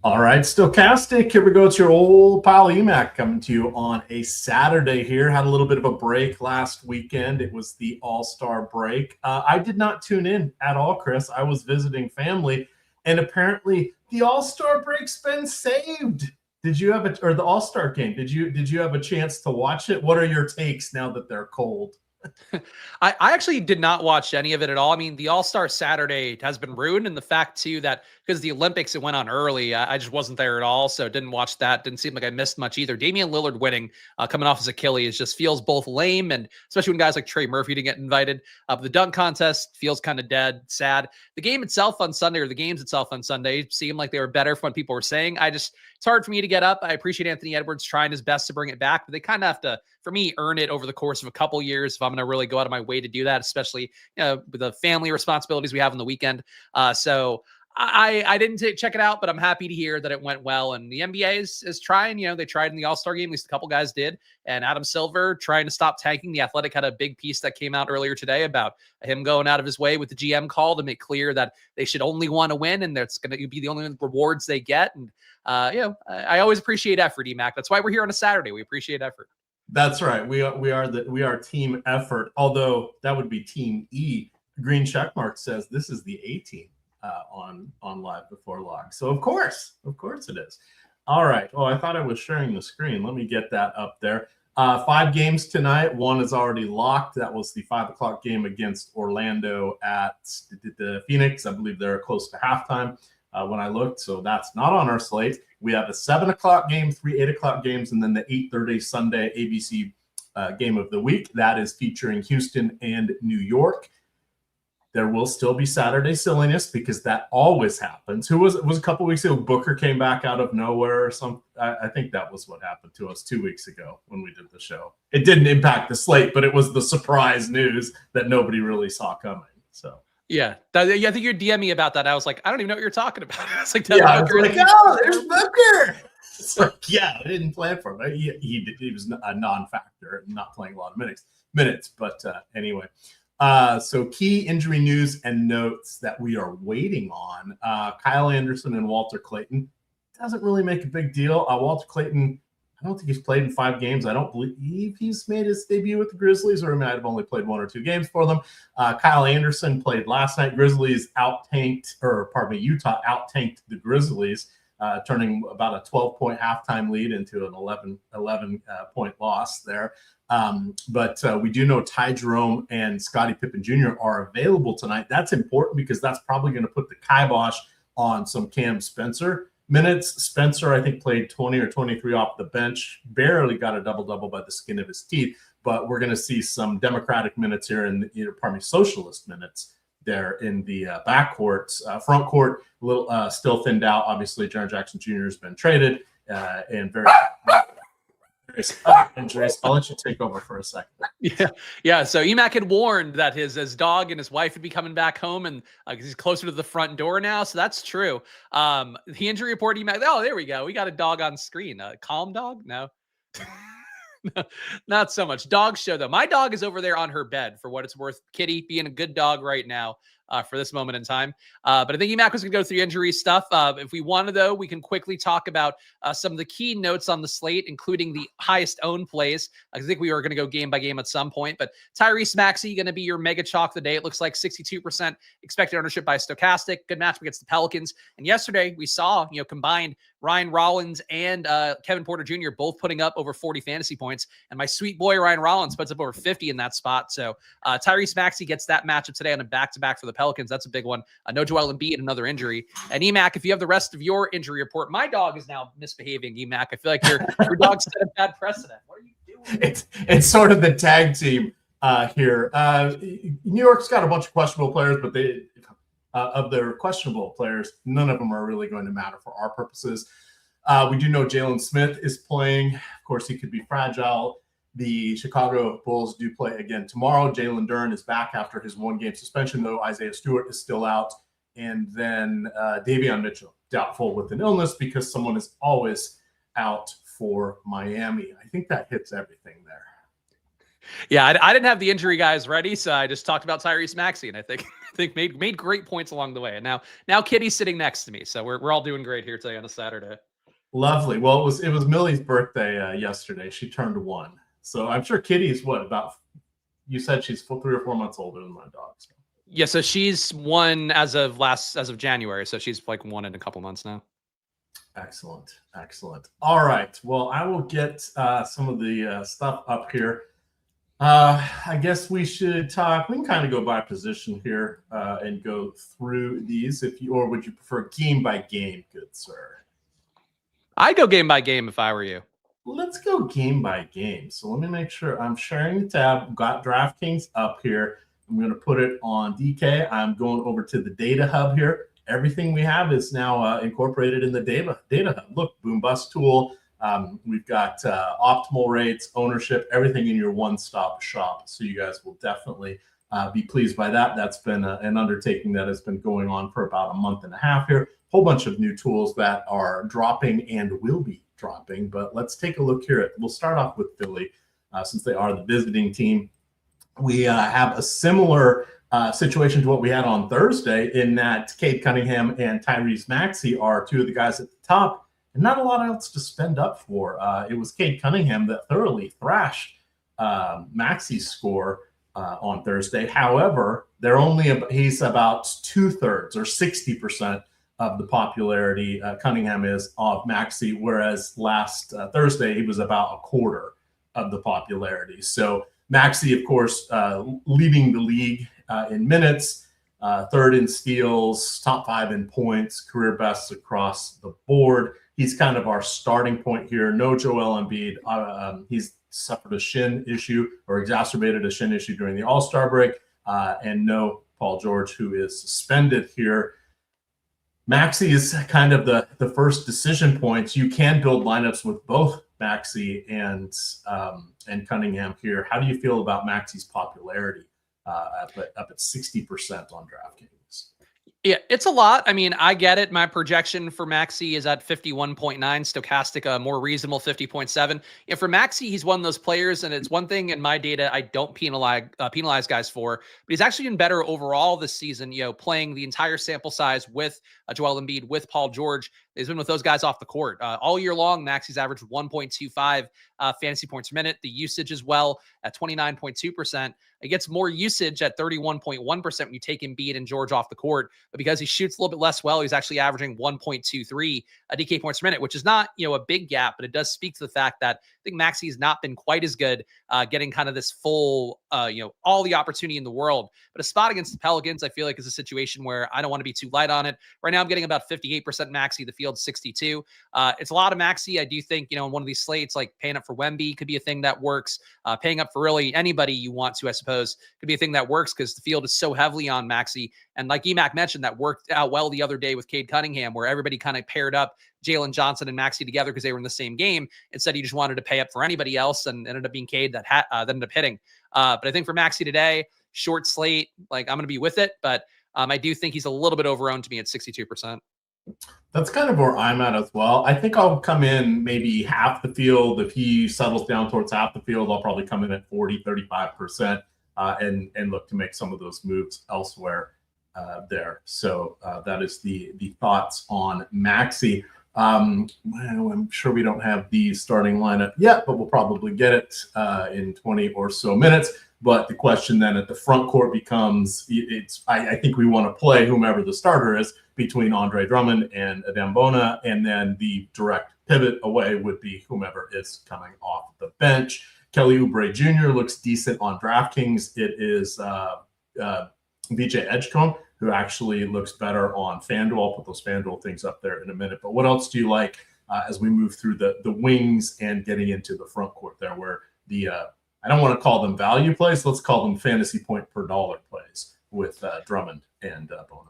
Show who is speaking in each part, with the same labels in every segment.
Speaker 1: All right, Stokastic, here we go. It's your old pal Emac coming to you on a Saturday here. Had a little bit of a break last weekend. It was the All-Star break. I did not tune in at all, Chris. I was visiting family, and apparently the All-Star break's been saved. Did you have or the All-Star game? Did you have a chance to watch it? What are your takes now that they're cold?
Speaker 2: I actually did not watch any of it at all. I mean, the All-Star Saturday has been ruined, and the fact too that because the Olympics, it went on early, I just wasn't there at all, so didn't watch that. Didn't seem like I missed much either. Damian Lillard winning, coming off his Achilles, just feels both lame, and especially when guys like Trey Murphy didn't get invited. The dunk contest feels kind of dead, sad. The game itself on Sunday, or the games itself on Sunday, seemed like they were better from what people were saying. It's hard for me to get up. I appreciate Anthony Edwards trying his best to bring it back, but they kind of have to, for me, earn it over the course of a couple years if I'm going to really go out of my way to do that, especially with the family responsibilities we have on the weekend. So I didn't check it out, but I'm happy to hear that it went well. And the NBA is trying. They tried in the All-Star game, at least a couple guys did. And Adam Silver trying to stop tanking. The Athletic had a big piece that came out earlier today about him going out of his way with the GM call to make clear that they should only want to win, and that's going to be the only rewards they get. And I always appreciate effort, Emac. That's why we're here on a Saturday. We appreciate effort.
Speaker 1: That's right. We are team effort. Although that would be Team E. Green checkmark says this is the A team on Live Before Log. So of course it is. All right. Oh, I thought I was sharing the screen. Let me get that up there. 5 games tonight. One is already locked. That was the 5:00 game against Orlando at the Phoenix. I believe they're close to halftime when I looked. So that's not on our slate. We have a 7:00 game, 3 8:00 games, and then the 8:30 Sunday ABC game of the week. That is featuring Houston and New York. There will still be Saturday silliness because that always happens. It was a couple weeks ago. Booker came back out of nowhere or something. I think that was what happened to us 2 weeks ago when we did the show. It didn't impact the slate, but it was the surprise news that nobody really saw coming. So.
Speaker 2: Yeah, I think you're DMing me about that. I was like, I don't even know what you're talking about. I was like,
Speaker 1: oh, there's Booker. It's like, yeah, I didn't plan for him. He was a non-factor, not playing a lot of minutes. But anyway, so key injury news and notes that we are waiting on. Kyle Anderson and Walter Clayton. Doesn't really make a big deal. Walter Clayton, I don't think he's played in 5 games. I don't believe he's made his debut with the Grizzlies, or he might have only played 1 or 2 games for them. Kyle Anderson played last night. Utah out-tanked the Grizzlies, turning about a 12-point halftime lead into an 11-point loss there. But we do know Ty Jerome and Scottie Pippen Jr. are available tonight. That's important because that's probably going to put the kibosh on some Cam Spencer minutes. Spencer, I think, played 20 or 23 off the bench, barely got a double-double by the skin of his teeth, but we're going to see some Democratic minutes here and socialist minutes there in the backcourt. Front court, a little still thinned out. Obviously, Jaren Jackson Jr. has been traded and very injuries. I'll let you take over for a second.
Speaker 2: Yeah. So Emac had warned that his dog and his wife would be coming back home, and he's closer to the front door now. So that's true. The injury report, Emac. Oh, there we go. We got a dog on screen. Calm dog? No. No, not so much. Dog show, though. My dog is over there on her bed, for what it's worth. Kitty being a good dog right now for this moment in time. But I think Emac was going to go through injury stuff. If we want to, though, we can quickly talk about some of the key notes on the slate, including the highest owned plays. I think we are going to go game by game at some point. But Tyrese Maxey going to be your mega chalk of the day. It looks like 62% expected ownership by Stokastic. Good matchup against the Pelicans. And yesterday we saw, combined Ryan Rollins and Kevin Porter Jr. both putting up over 40 fantasy points. And my sweet boy Ryan Rollins puts up over 50 in that spot. So Tyrese Maxey gets that matchup today on a back-to-back for the Pelicans. That's a big one. No Joel Embiid, another injury. And Emac, if you have the rest of your injury report, my dog is now misbehaving, Emac. I feel like your dog set a bad precedent. What are you doing?
Speaker 1: It's sort of the tag team here. New York's got a bunch of questionable players, but of their questionable players, none of them are really going to matter for our purposes. We do know Jalen Smith is playing. Of course, he could be fragile. The Chicago Bulls do play again tomorrow. Jalen Duren is back after his 1-game suspension, though Isaiah Stewart is still out. And then Davion Mitchell, doubtful with an illness because someone is always out for Miami. I think that hits everything there.
Speaker 2: Yeah, I didn't have the injury guys ready, so I just talked about Tyrese Maxey, and I think made great points along the way. And now Kitty's sitting next to me, so we're all doing great here today on a Saturday.
Speaker 1: Lovely. Well, it was Millie's birthday yesterday. She turned 1, so I'm sure Kitty's what about? You said she's 3 or 4 months older than my dog. So.
Speaker 2: Yeah, so she's 1 as of January, so she's like 1 in a couple months now.
Speaker 1: Excellent. All right. Well, I will get some of the stuff up here. I guess we should talk. We can kind of go by position here and go through these. Or would you prefer game by game, good sir?
Speaker 2: I'd go game by game if I were you.
Speaker 1: Let's go game by game. So let me make sure I'm sharing the tab. Got DraftKings up here. I'm going to put it on DK. I'm going over to the data hub here. Everything we have is now incorporated in the data hub. Look, boom bust tool. We've got optimal rates, ownership, everything in your one-stop shop. So you guys will definitely be pleased by that. That's been an undertaking that has been going on for about a month and a half here. Whole bunch of new tools that are dropping and will be dropping. But let's take a look here. We'll start off with Philly since they are the visiting team. We have a similar situation to what we had on Thursday in that Cade Cunningham and Tyrese Maxey are 2 of the guys at the top and not a lot else to spend up for. It was Cade Cunningham that thoroughly thrashed Maxey's score on Thursday. However, he's about 2/3 or 60% of the popularity Cunningham is of Maxey, whereas last Thursday he was about 1/4 of the popularity. So Maxey, of course, leading the league in minutes, 3rd in steals, top 5 in points, career bests across the board. He's kind of our starting point here. No Joel Embiid. He's suffered a shin issue or exacerbated a shin issue during the All-Star break. And no Paul George, who is suspended here. Maxey is kind of the first decision points. You can build lineups with both Maxey and Cunningham here. How do you feel about Maxey's popularity up at 60% on DraftKings?
Speaker 2: Yeah, it's a lot. I mean, I get it. My projection for Maxey is at 51.9, Stokastic, a more reasonable 50.7. Yeah, for Maxey, he's one of those players, and it's one thing in my data I don't penalize guys for, but he's actually been better overall this season, playing the entire sample size with Joel Embiid, with Paul George. He's been with those guys off the court. All year long, Maxey's averaged 1.25 fantasy points per minute. The usage as well at 29.2%. It gets more usage at 31.1% when you take Embiid and George off the court. But because he shoots a little bit less well, he's actually averaging 1.23 DK points per minute, which is not, a big gap, but it does speak to the fact that I think Maxey has not been quite as good getting kind of this full, all the opportunity in the world. But a spot against the Pelicans, I feel like is a situation where I don't want to be too light on it. Right now, I'm getting about 58% Maxey, the field 62. It's a lot of Maxey. I do think, in one of these slates, like paying up for Wemby could be a thing that works. Paying up for really anybody you want to, I suppose, could be a thing that works because the field is so heavily on Maxey. And like Emac mentioned, that worked out well the other day with Cade Cunningham, where everybody kind of paired up Jalen Johnson and Maxey together because they were in the same game. Instead, he just wanted to pay up for anybody else and ended up being Cade that ended up hitting. But I think for Maxey today, short slate, like I'm going to be with it. But I do think he's a little bit overowned to me at 62%.
Speaker 1: That's kind of where I'm at as well. I think I'll come in maybe half the field. If he settles down towards half the field, I'll probably come in at 35% and look to make some of those moves elsewhere there. So that is the thoughts on Maxey. Well, I'm sure we don't have the starting lineup yet, but we'll probably get it in 20 or so minutes. But the question then at the front court becomes, I think we want to play whomever the starter is between Andre Drummond and Adem Bona, and then the direct pivot away would be whomever is coming off the bench. Kelly Oubre Jr. looks decent on DraftKings. It is VJ Edgecombe, who actually looks better on FanDuel. I'll put those FanDuel things up there in a minute. But what else do you like as we move through the wings and getting into the front court there, where the I don't want to call them value plays. Let's call them fantasy point per dollar plays with Drummond and Bona.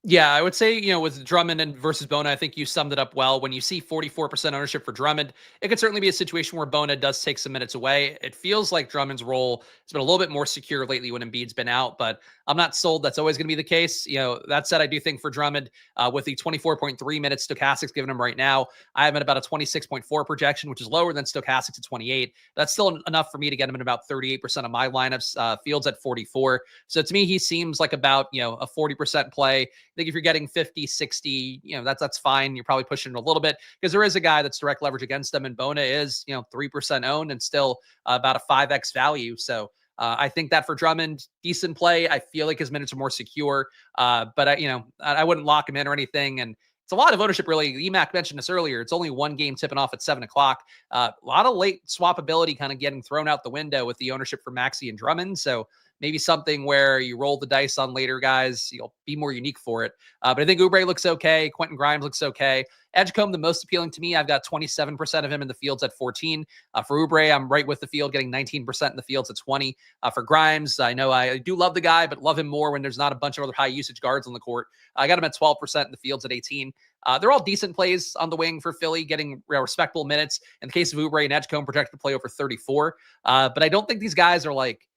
Speaker 2: Yeah, I would say, with Drummond and versus Bona, I think you summed it up well. When you see 44% ownership for Drummond, it could certainly be a situation where Bona does take some minutes away. It feels like Drummond's role has been a little bit more secure lately when Embiid's been out, but I'm not sold that's always going to be the case. That said, I do think for Drummond, with the 24.3 minutes Stokastic's giving him right now, I have him at about a 26.4 projection, which is lower than Stokastic's at 28. That's still enough for me to get him in about 38% of my lineups. Fields at 44. So to me, he seems like about, a 40% play. I think if you're getting 50, 60, that's fine. You're probably pushing it a little bit because there is a guy that's direct leverage against them, and Bona is, 3% owned and still about a 5x value. So I think that for Drummond, decent play. I feel like his minutes are more secure, but I wouldn't lock him in or anything. And it's a lot of ownership, really. Emac mentioned this earlier. It's only one game tipping off at 7 o'clock. A lot of late swappability kind of getting thrown out the window with the ownership for Maxey and Drummond. So maybe something where you roll the dice on later guys, you'll be more unique for it. But I think Oubre looks okay. Quentin Grimes looks okay. Edgecombe, the most appealing to me. I've got 27% of him in the fields at 14. For Oubre, I'm right with the field, getting 19% in the fields at 20. For Grimes, I know I do love the guy, but love him more when there's not a bunch of other high usage guards on the court. I got him at 12% in the fields at 18. They're all decent plays on the wing for Philly, getting respectable minutes. In the case of Oubre and Edgecombe, projected to play over 34. But I don't think these guys are like,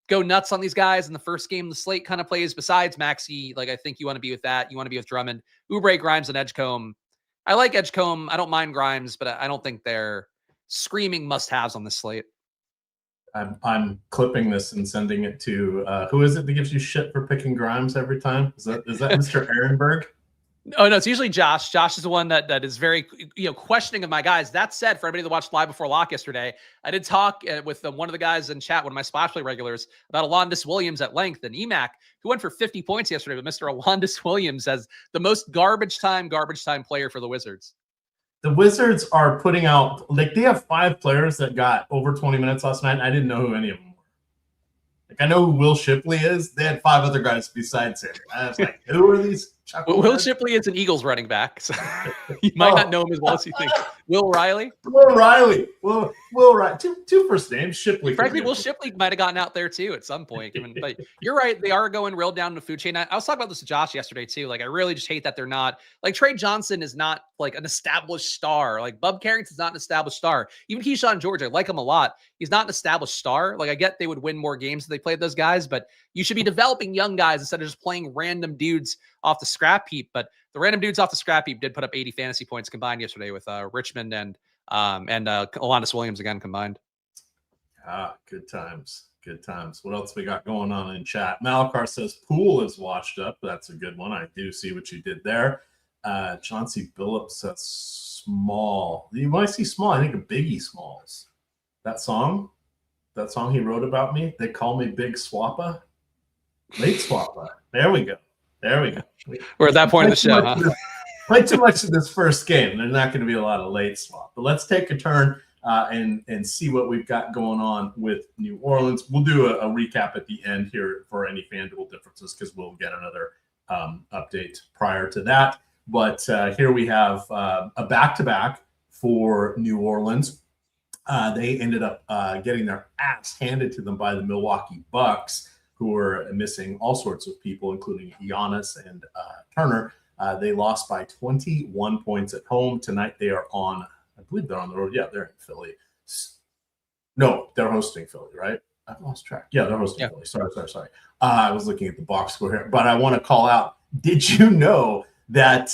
Speaker 2: go nuts on these guys in the first game the slate kind of plays. Besides Maxey, I think you want to be with that. You want to be with Drummond, Oubre, Grimes, and Edgecombe. I like Edgecombe. I don't mind Grimes, but I don't think they're screaming must-haves on this slate.
Speaker 1: I'm clipping this and sending it to who is it that gives you shit for picking Grimes every time? Is that Mr. Ehrenberg?
Speaker 2: Oh, no, it's usually Josh. Josh is the one that is very, questioning of my guys. That said, for everybody that watched Live Before Lock yesterday, I did talk with one of the guys in chat, one of my Splash Play regulars, about Alondas Williams at length. And Emac, who went for 50 points yesterday, but Mr. Alondas Williams as the most garbage time player for the Wizards.
Speaker 1: The Wizards are putting out, they have 5 players that got over 20 minutes last night. I didn't know who any of them were. I know who Will Shipley is. They had 5 other guys besides him. I was like, who are these?
Speaker 2: Will Shipley is an Eagles running back. So you might not know him as well as you think. Will Riley.
Speaker 1: Will Riley. Two first names. Shipley.
Speaker 2: Frankly, Will Shipley might have gotten out there too at some point. But you're right. They are going real down the food chain. I was talking about this to Josh yesterday too. I really just hate that they're not Trey Johnson is not an established star. Bub Carrington's not an established star. Even Keyshawn George, I like him a lot. He's not an established star. I get they would win more games if they played those guys, but you should be developing young guys instead of just playing random dudes off the scrap heap. But the random dudes off the scrap heap did put up 80 fantasy points combined yesterday with Richmond and Alondas Williams again combined.
Speaker 1: Good times. Good times. What else we got going on in chat? Malakar says Poole is washed up. That's a good one. I do see what you did there. Chauncey Billups says small. You might see small. I think of Biggie Smalls. That song he wrote about me. They call me Big Swappa. Late Swappa. There we go.
Speaker 2: We're at that point of the show, huh?
Speaker 1: Way too much in this first game. There's not going to be a lot of late swap. But let's take a turn and see what we've got going on with New Orleans. We'll do a recap at the end here for any FanDuel differences because we'll get another update prior to that. But here we have a back-to-back for New Orleans. They ended up getting their ass handed to them by the Milwaukee Bucks, who were missing all sorts of people, including Giannis and Turner. They lost by 21 points at home. Tonight they are on, I believe they're on the road. Yeah, they're in Philly. No, they're hosting Philly, right? I've lost track. Yeah, they're hosting Philly. Sorry. I was looking at the box score here. But I want to call out, did you know that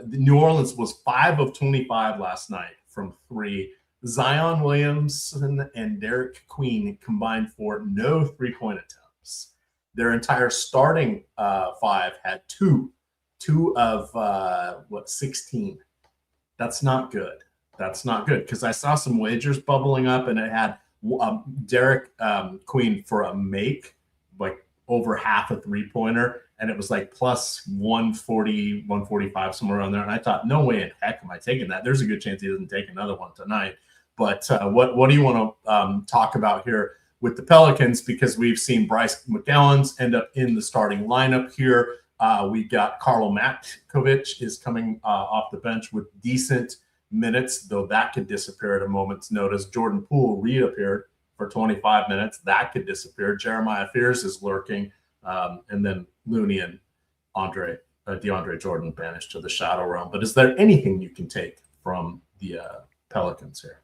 Speaker 1: New Orleans was 5 of 25 last night from 3? Zion Williamson and Derek Queen combined for no 3-point attempts. Their entire starting 5 had 2 of 16. That's not good. Because I saw some wagers bubbling up, and it had Derek Queen for a make, over half a 3-pointer, and it was plus 140, 145, somewhere around there. And I thought, no way in heck am I taking that. There's a good chance he doesn't take another one tonight. But what do you want to talk about here with the Pelicans? Because we've seen Bryce McGowan's end up in the starting lineup here. We got Karlo Matkovic is coming off the bench with decent minutes, though that could disappear at a moment's notice. Jordan Poole reappeared for 25 minutes. That could disappear. Jeremiah Fears is lurking. And then Looney and DeAndre Jordan banished to the shadow realm. But is there anything you can take from the Pelicans here?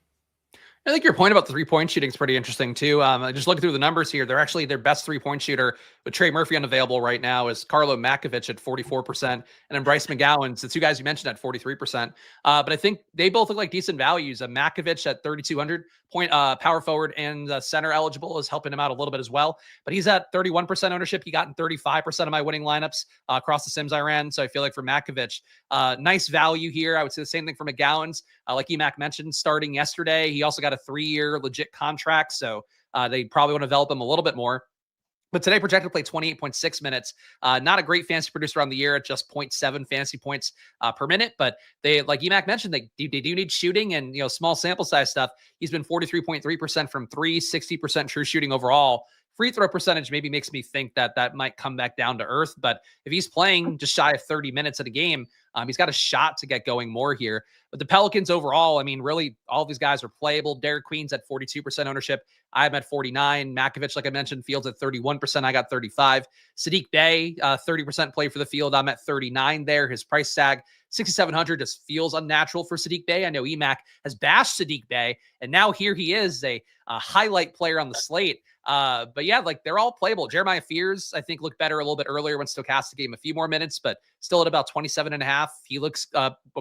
Speaker 2: I think your point about the 3-point shooting is pretty interesting too. Just looking through the numbers here, they're actually their best 3-point shooter with Trey Murphy unavailable right now is Carlo Makovich at 44%, and then Bryce McGowan's the two guys you mentioned at 43%. But I think they both look like decent values. Makovich at 3,200 point power forward and center eligible is helping him out a little bit as well. But he's at 31% ownership. He got in 35% of my winning lineups across the Sims I ran. So I feel like for Makovich, nice value here. I would say the same thing for McGowan's. Like Emac mentioned, starting yesterday, he also got a 3-year legit contract. So they probably want to develop him a little bit more. But today projected to play 28.6 minutes. Not a great fantasy producer on the year at just 0.7 fantasy points per minute. But they, like Emac mentioned, they do need shooting and, small sample size stuff. He's been 43.3% from 3, 60% true shooting overall. Free throw percentage maybe makes me think that might come back down to earth. But if he's playing just shy of 30 minutes at a game, he's got a shot to get going more here. But the Pelicans overall, I mean, really, all of these guys are playable. Derek Queen's at 42% ownership. I'm at 49. Makovich, like I mentioned, Fields at 31%. I got 35. Saddiq Bay, 30% play for the field. I'm at 39 there. His price tag, 6,700, just feels unnatural for Saddiq Bay. I know Emac has bashed Saddiq Bay, and now here he is, a highlight player on the slate. But yeah, like they're all playable. Jeremiah Fears, I think, looked better a little bit earlier when Stokastic gave him a few more minutes, but still at about 27.5. He looks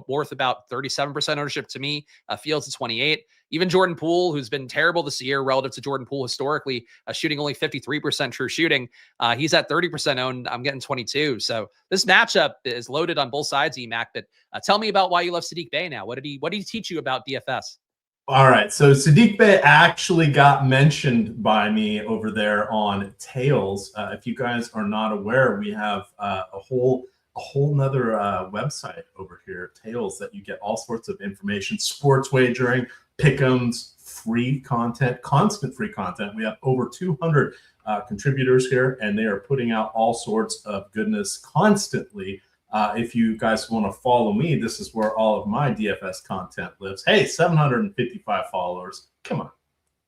Speaker 2: worth about 37% ownership to me. Fields at 28. Even Jordan Poole, who's been terrible this year relative to Jordan Poole historically, shooting only 53% true shooting. He's at 30% owned. I'm getting 22. So this matchup is loaded on both sides, Emac. But tell me about why you love Saddiq Bay now. What did he teach you about DFS?
Speaker 1: All right, so Saddiq Bay actually got mentioned by me over there on Tails. If you guys are not aware, we have a whole nother website over here, Tails, that you get all sorts of information, sports wagering, pick'ems, free content, constant free content. We have over 200 contributors here, and they are putting out all sorts of goodness constantly. If you guys want to follow me, this is where all of my DFS content lives. Hey, 755 followers. Come on.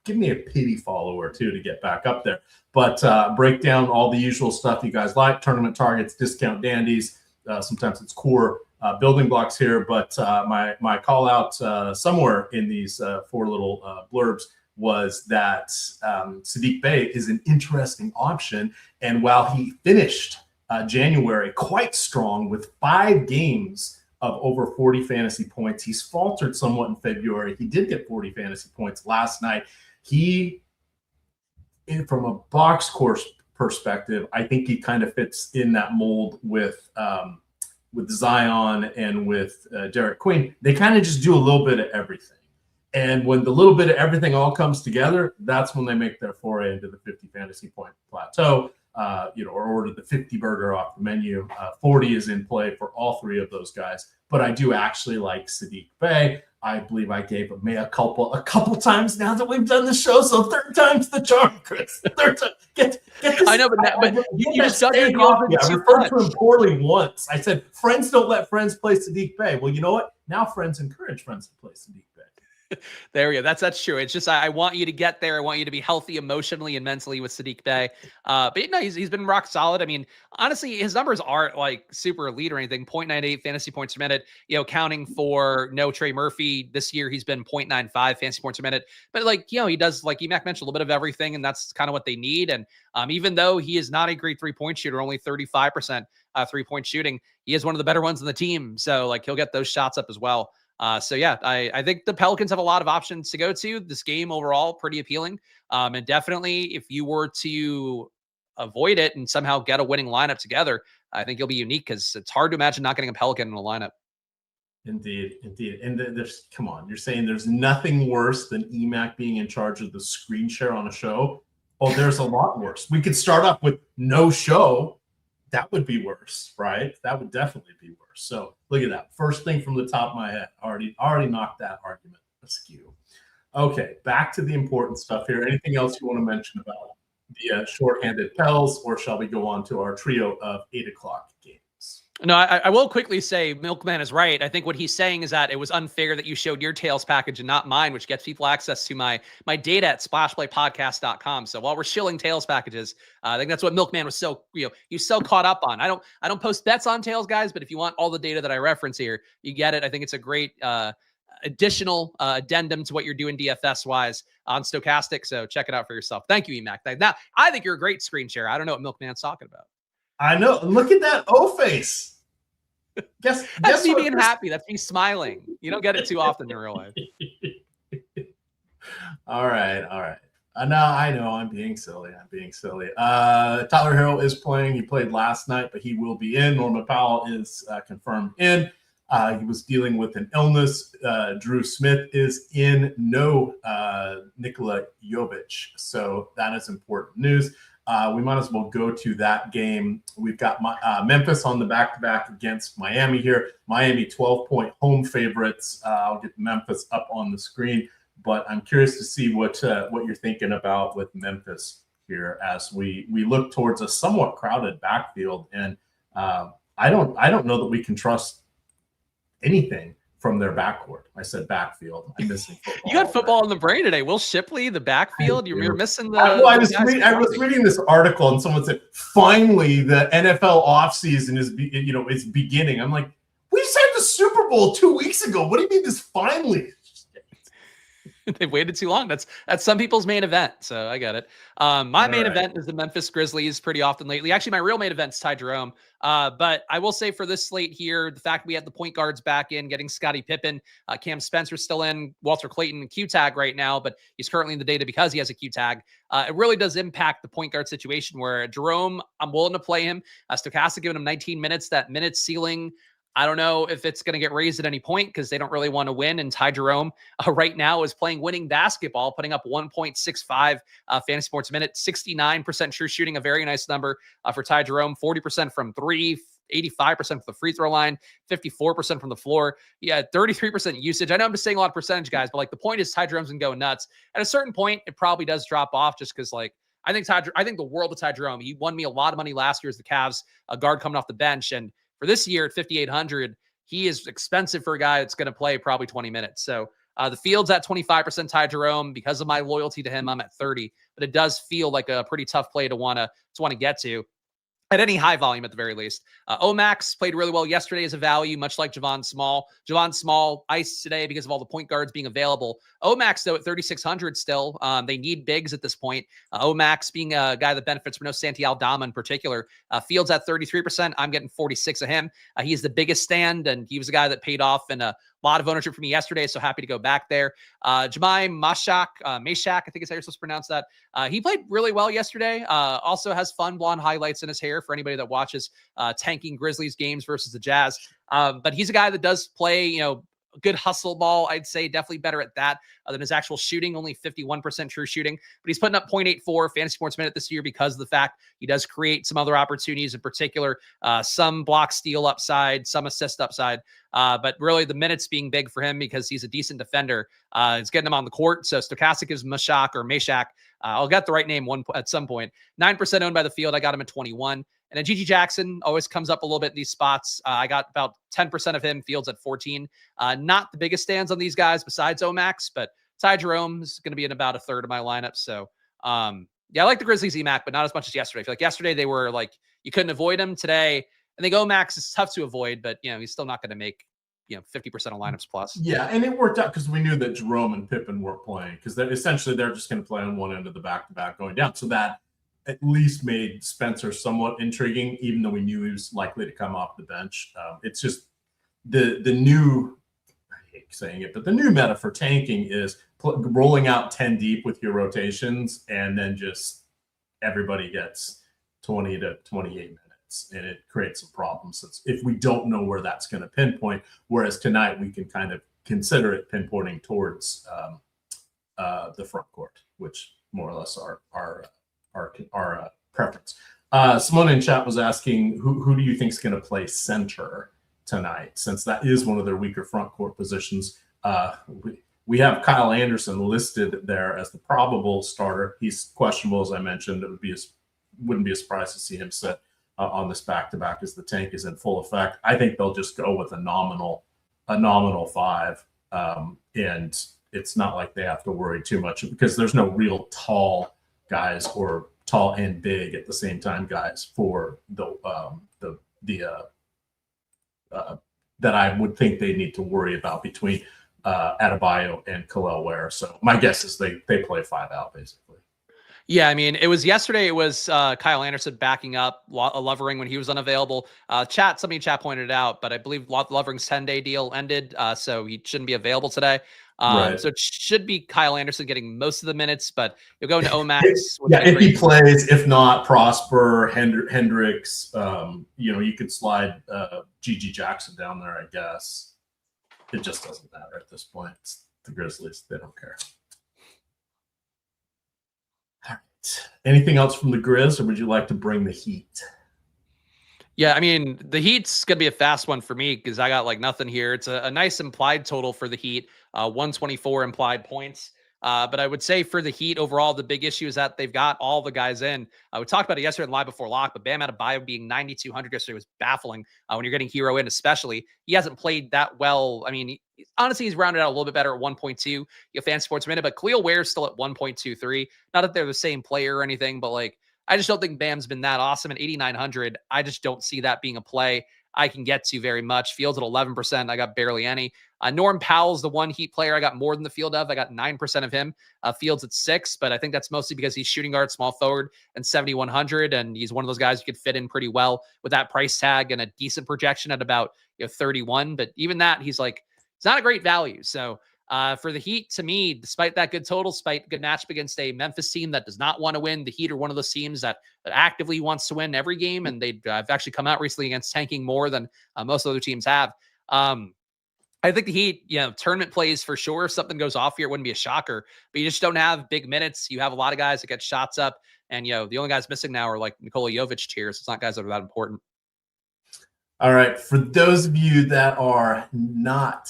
Speaker 1: Give me a pity follower, too, to get back up there. But break down all the usual stuff you guys like, tournament targets, discount dandies. Sometimes it's core building blocks here. But my call out somewhere in these 4 little blurbs was that Saddiq Bay is an interesting option. And while he finished January quite strong with 5 games of over 40 fantasy points, he's faltered somewhat in February. He did get 40 fantasy points last night. From a box course perspective, I think he kind of fits in that mold with Zion and with Derek Queen. They kind of just do a little bit of everything. And when the little bit of everything all comes together, that's when they make their foray into the 50 fantasy point plateau. Or order the 50 burger off the menu. 40 is in play for all 3 of those guys. But I do actually like Saddiq Bay. I believe I gave a mea culpa a couple times now that we've done the show. So 3rd time's the charm, Chris. 3rd time. Get this.
Speaker 2: I know, but you just dug your
Speaker 1: I referred to him poorly once. I said, friends don't let friends play Saddiq Bay. Well, you know what? Now friends encourage friends to play Saddiq Bay.
Speaker 2: There we go. That's true. It's just I want you to get there. I want you to be healthy emotionally and mentally with Saddiq Bay. But no, he's been rock solid. I mean, honestly, his numbers aren't like super elite or anything. 0.98 fantasy points per minute. Counting for no Trey Murphy this year, he's been 0.95 fantasy points per minute. But he does, like Emac mentioned, a little bit of everything, and that's kind of what they need. And even though he is not a great 3-point shooter, only 35% 3-point shooting, he is one of the better ones on the team. So he'll get those shots up as well. So yeah, I think the Pelicans have a lot of options to go to. This game overall, pretty appealing. And definitely if you were to avoid it and somehow get a winning lineup together, I think you'll be unique because it's hard to imagine not getting a Pelican in a lineup.
Speaker 1: Indeed. And come on, you're saying there's nothing worse than Emac being in charge of the screen share on a show? Oh, there's a lot worse. We could start off with no show. That would be worse, right? That would definitely be worse. So look at that. First thing from the top of my head, already knocked that argument askew. Okay, back to the important stuff here. Anything else you want to mention about the short-handed Pels, or shall we go on to our trio of 8 o'clock games?
Speaker 2: No, I will quickly say Milkman is right. I think what he's saying is that it was unfair that you showed your Tails package and not mine, which gets people access to my data at splashplaypodcast.com. So while we're shilling Tails packages, I think that's what Milkman was he's so caught up on. I don't post bets on Tails, guys, but if you want all the data that I reference here, you get it. I think it's a great additional addendum to what you're doing DFS wise on Stokastic. So check it out for yourself. Thank you, Emac. Now, I think you're a great screen share. I don't know what Milkman's talking about.
Speaker 1: I know. Look at that O face.
Speaker 2: That's me being happy. That's me smiling. You don't get it too often in real life.
Speaker 1: All right. Now I know I'm being silly. Tyler Hero is playing. He played last night, but he will be in. Norman Powell is confirmed in. He was dealing with an illness. Drew Smith is in. No Nikola Jovic. So that is important news. We might as well go to that game. We've got Memphis on the back-to-back against Miami here. Miami 12-point home favorites. I'll get Memphis up on the screen, but I'm curious to see what you're thinking about with Memphis here as we look towards a somewhat crowded backfield. And I don't know that we can trust anything from their backcourt. I said backfield. I'm missing football.
Speaker 2: You got football in the brain today. Will Shipley, the backfield. You're missing the.
Speaker 1: I was reading this article and someone said, finally, the NFL offseason is beginning. I'm like, we just had the Super Bowl 2 weeks ago. What do you mean this finally?
Speaker 2: They've waited too long. That's some people's main event. So I get it. My main event is the Memphis Grizzlies pretty often lately. Actually, my real main event is Ty Jerome. But I will say for this slate here, the fact we had the point guards back in, getting Scottie Pippen, Cam Spencer still in, Walter Clayton Q tag right now, but he's currently in the data because he has a Q tag. It really does impact the point guard situation where Jerome, I'm willing to play him. Stokastic giving him 19 minutes. That minute ceiling, I don't know if it's going to get raised at any point because they don't really want to win. And Ty Jerome right now is playing winning basketball, putting up 1.65 fantasy points a minute, 69% true shooting, a very nice number for Ty Jerome, 40% from three, 85% from the free throw line, 54% from the floor. Yeah, 33% usage. I know I'm just saying a lot of percentage, guys, but like the point is Ty Jerome's going to go nuts. At a certain point, it probably does drop off just because I think the world of Ty Jerome. He won me a lot of money last year as the Cavs, a guard coming off the bench. And for this year at 5,800, he is expensive for a guy that's going to play probably 20 minutes. So the field's at 25% Ty Jerome. Because of my loyalty to him, I'm at 30. But it does feel like a pretty tough play to want to get to at any high volume at the very least. Omax played really well yesterday as a value, much like Javon Small. Javon Small iced today because of all the point guards being available. Omax, though, at 3,600 still. They need bigs at this point. Omax being a guy that benefits from no Santi Aldama in particular. Fields at 33%. I'm getting 46 of him. He is the biggest stand, and he was a guy that paid off in a lot of ownership for me yesterday, so happy to go back there. Jemai Mashak, I think is how you're supposed to pronounce that. He played really well yesterday. Also has fun blonde highlights in his hair for anybody that watches tanking Grizzlies games versus the Jazz. But he's a guy that does play, good hustle ball. I'd say definitely better at that than his actual shooting, only 51% true shooting, but he's putting up 0.84 fantasy points a minute this year because of the fact he does create some other opportunities, in particular, some block steal upside, some assist upside. But really the minutes being big for him because he's a decent defender. It's getting him on the court. So Stokastic is Meshach. I'll get the right name at some point. 9% owned by the field. I got him at 21. And then Gigi Jackson always comes up a little bit in these spots. I got about 10% of him, Fields at 14. Not the biggest stands on these guys besides Omax, but Ty Jerome is going to be in about a third of my lineup. So, I like the Grizzlies Emac, but not as much as yesterday. I feel like yesterday they were like, you couldn't avoid him. Today, I think Omax is tough to avoid, but, he's still not going to make 50% of lineups plus.
Speaker 1: Yeah, and it worked out because we knew that Jerome and Pippen weren't playing because they're just going to play on one end of the back-to-back going down. So that at least made Spencer somewhat intriguing, even though we knew he was likely to come off the bench. It's just the new, I hate saying it, but the new meta for tanking is rolling out 10 deep with your rotations, and then just everybody gets 20 to 28 minutes, and it creates some problems if we don't know where that's going to pinpoint. Whereas tonight we can kind of consider it pinpointing towards the front court, which more or less our preference. Simone in chat was asking who do you think is going to play center tonight, since that is one of their weaker front court positions. We have Kyle Anderson listed there as the probable starter. He's questionable, as I mentioned. Wouldn't be a surprise to see him sit on this back-to-back as the tank is in full effect. I think they'll just go with a nominal 5. And it's not like they have to worry too much because there's no real tall guys or tall and big at the same time guys for that I would think they need to worry about between Adebayo and Khalil Ware. So my guess is they play 5 out basically.
Speaker 2: Yeah, I mean, it was yesterday. It was Kyle Anderson backing up Lovering when he was unavailable. Somebody in chat pointed it out, but I believe Lovering's 10-day deal ended, so he shouldn't be available today.
Speaker 1: Right.
Speaker 2: So it should be Kyle Anderson getting most of the minutes, but you'll go into Omax.
Speaker 1: Yeah, if he plays. If not, Prosper, Hendricks. You could slide Gigi Jackson down there, I guess. It just doesn't matter at this point. It's the Grizzlies. They don't care. All right. Anything else from the Grizz, or would you like to bring the Heat?
Speaker 2: Yeah, I mean, the Heat's going to be a fast one for me because I got like nothing here. It's a nice implied total for the Heat, 124 implied points. But I would say for the Heat overall, the big issue is that they've got all the guys in. We talked about it yesterday in Live Before Lock, but Bam Adebayo being 9,200 yesterday was baffling when you're getting Hero in, especially. He hasn't played that well. I mean, honestly, he's rounded out a little bit better at 1.2. You have Fan Sports Minute, but Khalil Ware's still at 1.23. Not that they're the same player or anything, but like, I just don't think Bam's been that awesome at 8,900. I just don't see that being a play I can get to very much. Fields at 11%. I got barely any. Norm Powell's the one Heat player I got more than the field of. I got 9% of him. Fields at 6, but I think that's mostly because he's shooting guard, small forward, and 7,100, and he's one of those guys who could fit in pretty well with that price tag and a decent projection at about 31. But even that, he's not a great value. So for the Heat, to me, despite that good total, despite good matchup against a Memphis team that does not want to win, the Heat are one of those teams that actively wants to win every game, and they've actually come out recently against tanking more than most other teams have. I think the Heat, tournament plays for sure. If something goes off here, it wouldn't be a shocker, but you just don't have big minutes. You have a lot of guys that get shots up, and the only guys missing now are like Nikola Jovic tiers. It's not guys that are that important.
Speaker 1: All right, for those of you that are not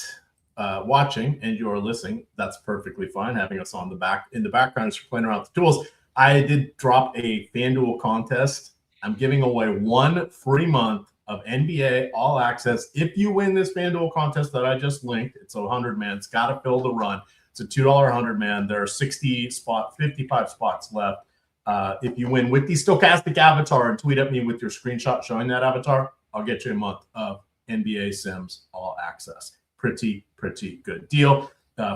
Speaker 1: watching and you're listening, that's perfectly fine. Having us in the background as you're playing around with the tools. I did drop a FanDuel contest. I'm giving away 1 free month of NBA All Access. If you win this FanDuel contest that I just linked, it's a 100-man. It's got to fill the run. It's a $2 100-man. There are 55 spots left. If you win with the Stokastic avatar and tweet at me with your screenshot showing that avatar, I'll get you a month of NBA Sims All Access. Pretty good deal.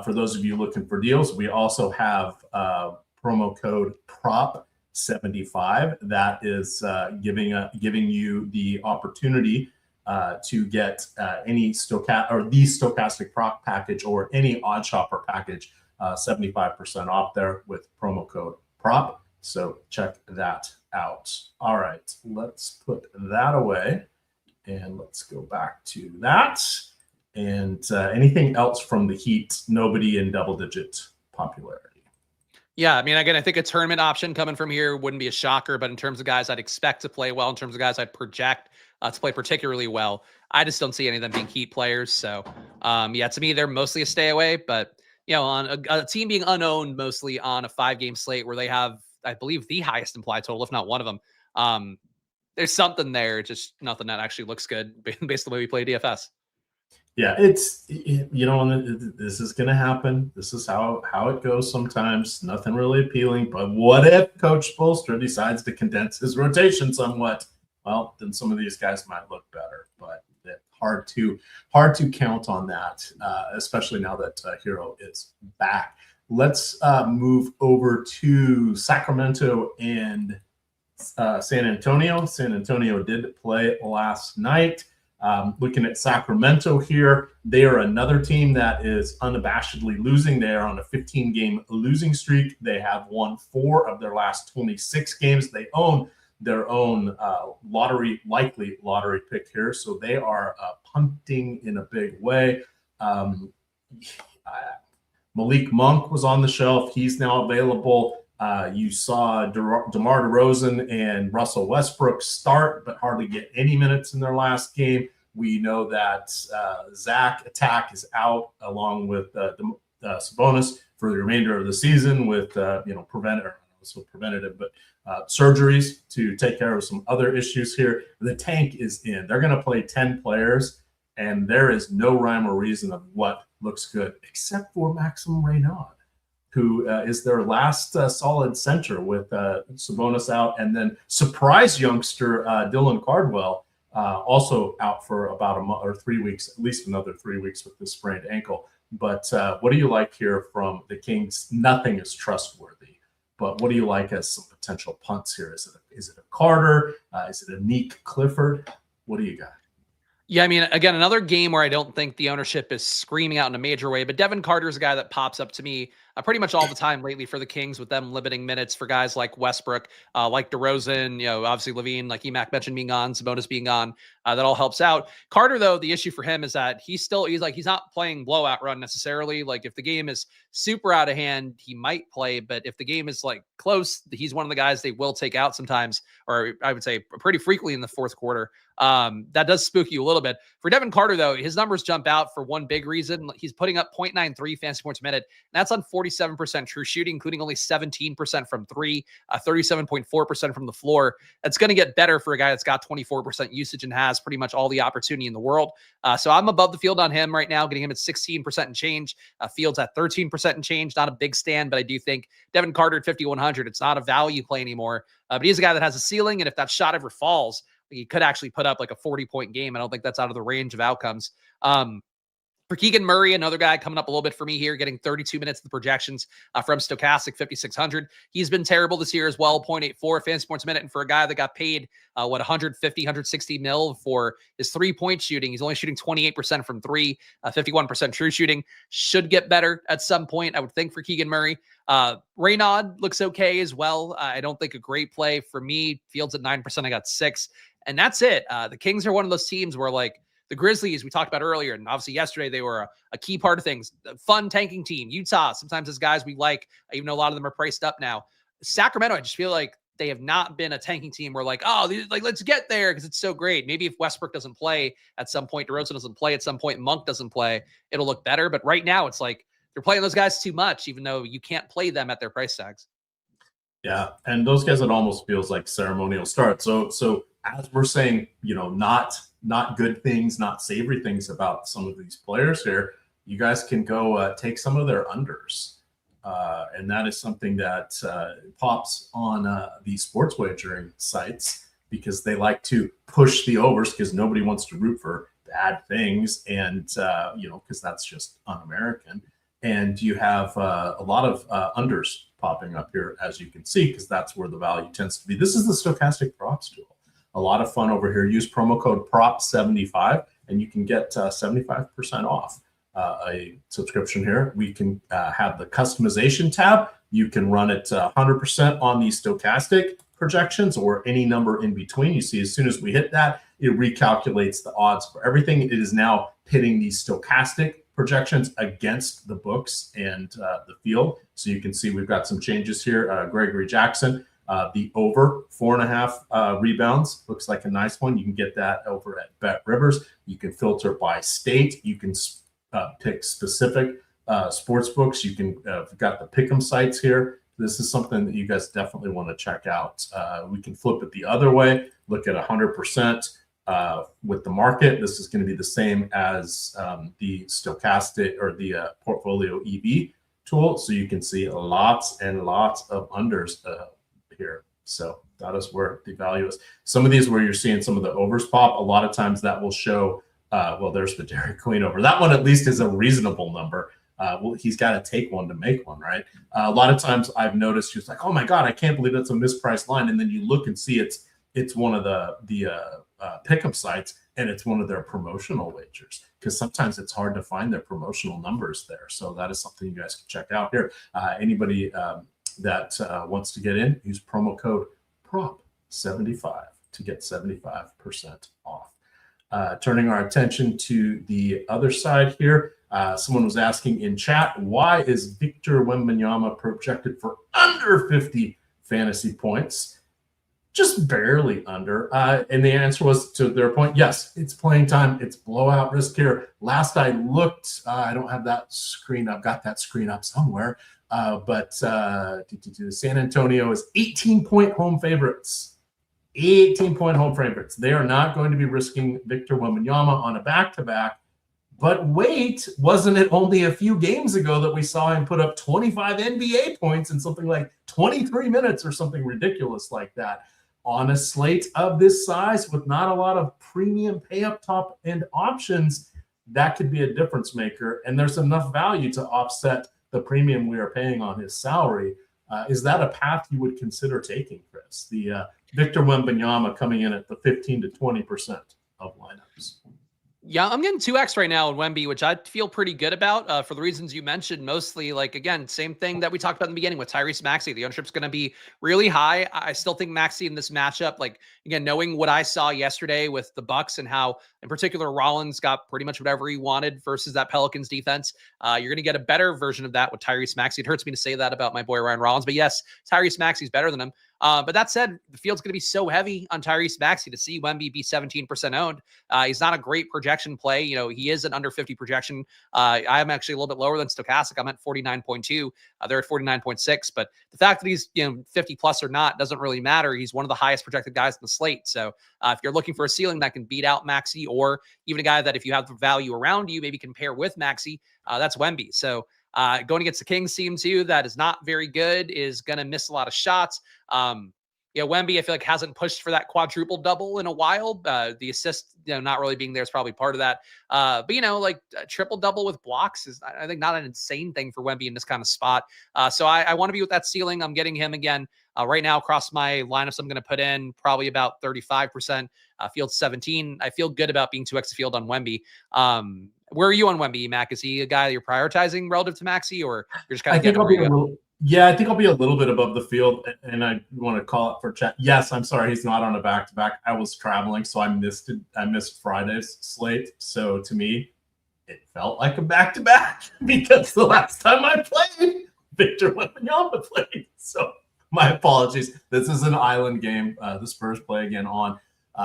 Speaker 1: For those of you looking for deals, we also have promo code PROP75 that is giving you the opportunity to get any Stokastic prop package or any odd shopper package, 75% off there with promo code PROP. So check that out. All right, let's put that away and let's go back to that. And anything else from the Heat? Nobody in double-digit popularity.
Speaker 2: Yeah, I mean, again, I think a tournament option coming from here wouldn't be a shocker, but in terms of guys I'd expect to play well, in terms of guys I'd project to play particularly well, I just don't see any of them being Heat players. So, to me, they're mostly a stay away. But, on a team being unowned mostly on a 5-game slate where they have, I believe, the highest implied total, if not one of them, there's something there, just nothing that actually looks good based on the way we play DFS.
Speaker 1: Yeah, this is going to happen. This is how it goes sometimes. Nothing really appealing. But what if Coach Spoelstra decides to condense his rotation somewhat? Well, then some of these guys might look better. But hard to count on that, especially now that Hero is back. Let's move over to Sacramento and San Antonio. San Antonio did play last night. Looking at Sacramento here, they are another team that is unabashedly losing. They are on a 15-game losing streak. They have won 4 of their last 26 games. They own their own likely lottery pick here, so they are punting in a big way. Malik Monk was on the shelf. He's now available. You saw DeMar DeRozan and Russell Westbrook start, but hardly get any minutes in their last game. We know that Zach Attack is out along with Sabonis for the remainder of the season with so preventative, but surgeries to take care of some other issues here. The tank is in. They're going to play 10 players, and there is no rhyme or reason of what looks good, except for Maxim Reynaud, who is their last solid center with Sabonis out, and then surprise youngster Dylan Cardwell also out for about a month or 3 weeks, at least another 3 weeks with this sprained ankle. But what do you like here from the Kings? Nothing is trustworthy, but what do you like as some potential punts here? Is it a Carter? Is it a Neek Clifford? What do you got?
Speaker 2: Yeah, I mean, again, another game where I don't think the ownership is screaming out in a major way, but Devin Carter's a guy that pops up to me pretty much all the time lately for the Kings, with them limiting minutes for guys like Westbrook, like DeRozan, obviously Levine, like Emac mentioned, being on, Sabonis being on. That all helps out. Carter, though, the issue for him is that he's not playing blowout run necessarily. Like, if the game is super out of hand, he might play, but if the game is like close, he's one of the guys they will take out sometimes, or I would say pretty frequently in the fourth quarter. That does spook you a little bit. For Devin Carter, though, his numbers jump out for one big reason. He's putting up 0.93 fantasy points a minute, and that's on 47% true shooting, including only 17% from three, 37.4% from the floor. That's going to get better for a guy that's got 24% usage and has pretty much all the opportunity in the world. So I'm above the field on him right now, getting him at 16% and change. Fields at 13% and change. Not a big stand, but I do think Devin Carter at 5,100, it's not a value play anymore. But he's a guy that has a ceiling, and if that shot ever falls, he could actually put up like a 40-point game. I don't think that's out of the range of outcomes. For Keegan Murray, another guy coming up a little bit for me here, getting 32 minutes of the projections from Stokastic, 5,600. He's been terrible this year as well, 0.84 fantasy points a minute. And for a guy that got paid, 150, 160 mil for his 3-point shooting, he's only shooting 28% from three, 51% true shooting. Should get better at some point, I would think, for Keegan Murray. Reynaud looks okay as well. I don't think a great play for me. Fields at 9%, I got 6. And that's it. The Kings are one of those teams where, like, the Grizzlies we talked about earlier, and obviously yesterday they were a key part of things. Fun tanking team. Utah, sometimes as guys we like, even though a lot of them are priced up now. Sacramento, I just feel like they have not been a tanking team where let's get there because it's so great. Maybe if Westbrook doesn't play at some point, DeRozan doesn't play at some point, Monk doesn't play, it'll look better. But right now it's like they're playing those guys too much, even though you can't play them at their price tags.
Speaker 1: Yeah, and those guys, it almost feels like ceremonial start. So as we're saying, not good things, not savory things about some of these players here, you guys can go take some of their unders. And that is something that pops on the sports wagering sites, because they like to push the overs because nobody wants to root for bad things. And, because that's just un-American. And you have a lot of unders popping up here, as you can see, because that's where the value tends to be. This is the Stokastic props tool. A lot of fun over here. Use promo code PROP75 and you can get 75% off a subscription here. We can have the customization tab. You can run it 100% on the Stokastic projections or any number in between. You see, as soon as we hit that, it recalculates the odds for everything. It is now pitting the Stokastic projections against the books and the field. So you can see we've got some changes here. Gregory Jackson, the over 4.5 rebounds looks like a nice one. You can get that over at Bet Rivers. You can filter by state. You can pick specific sports books. You can we've got the pick'em sites here. This is something that you guys definitely want to check out. We can flip it the other way. Look at 100% with the market. This is going to be the same as the Stokastic or the portfolio EV tool. So you can see lots and lots of unders here. So that is where the value is. Some of these where you're seeing some of the overs pop, a lot of times that will show, well, there's the Dairy Queen over. That one at least is a reasonable number. Well, he's got to take one to make one, right? A lot of times I've noticed just like, oh my God, I can't believe that's a mispriced line. And then you look and see it's one of the pickup sites, and it's one of their promotional wagers, because sometimes it's hard to find their promotional numbers there. So that is something you guys can check out here. Anybody that wants to get in, use promo code PROP75 to get 75% off. Turning our attention to the other side here, someone was asking in chat, why is Victor Wembanyama projected for under 50 fantasy points? Just barely under. And the answer was, to their point, yes, it's playing time. It's blowout risk here. Last I looked, I don't have that screen. I've got that screen up somewhere. But San Antonio is 18-point home favorites. 18-point home favorites. They are not going to be risking Victor Wembanyama on a back-to-back. But wait, wasn't it only a few games ago that we saw him put up 25 NBA points in something like 23 minutes or something ridiculous like that? On a slate of this size with not a lot of premium pay up top end options, that could be a difference maker. And there's enough value to offset the premium we are paying on his salary. Is that a path you would consider taking, Chris? The Victor Wembanyama coming in at the 15 to 20% of lineups.
Speaker 2: Yeah, I'm getting 2x right now in Wemby, which I feel pretty good about for the reasons you mentioned. Mostly, like, again, same thing that we talked about in the beginning with Tyrese Maxey. The ownership's going to be really high. I still think Maxey in this matchup, like, again, knowing what I saw yesterday with the Bucks and how, in particular, Rollins got pretty much whatever he wanted versus that Pelicans defense, you're going to get a better version of that with Tyrese Maxey. It hurts me to say that about my boy Ryan Rollins, but yes, Tyrese Maxey's better than him. But that said, the field's going to be so heavy on Tyrese Maxey. To see Wemby be 17% owned. He's not a great projection play. You know, he is an under 50 projection. I am actually a little bit lower than Stokastic. I'm at 49.2. They're at 49.6. But the fact that he's 50 plus or not doesn't really matter. He's one of the highest projected guys in the slate. So if you're looking for a ceiling that can beat out Maxey, or even a guy that if you have the value around you, maybe can pair with Maxey, that's Wemby. So going against the Kings team too, that is not very good, is going to miss a lot of shots. Wemby, I feel like hasn't pushed for that quadruple double in a while. The assist, not really being there is probably part of that. But like a triple double with blocks is, I think, not an insane thing for Wemby in this kind of spot. So I want to be with that ceiling. I'm getting him again right now across my lineups. I'm going to put in probably about 35%. Field 17. I feel good about being 2x field on Wemby. Where are you on Wemby, Mac? Is he a guy that you're prioritizing relative to Maxey, or you're just kind of getting where you go?
Speaker 1: Yeah, I think I'll be a little bit above the field, and I want to call it for chat. Yes, I'm sorry, he's not on a back-to-back. I was traveling, so I missed it. I missed Friday's slate. So to me, it felt like a back-to-back because the last time I played, Victor Wembanyama played. So my apologies. This is an island game. The Spurs play again on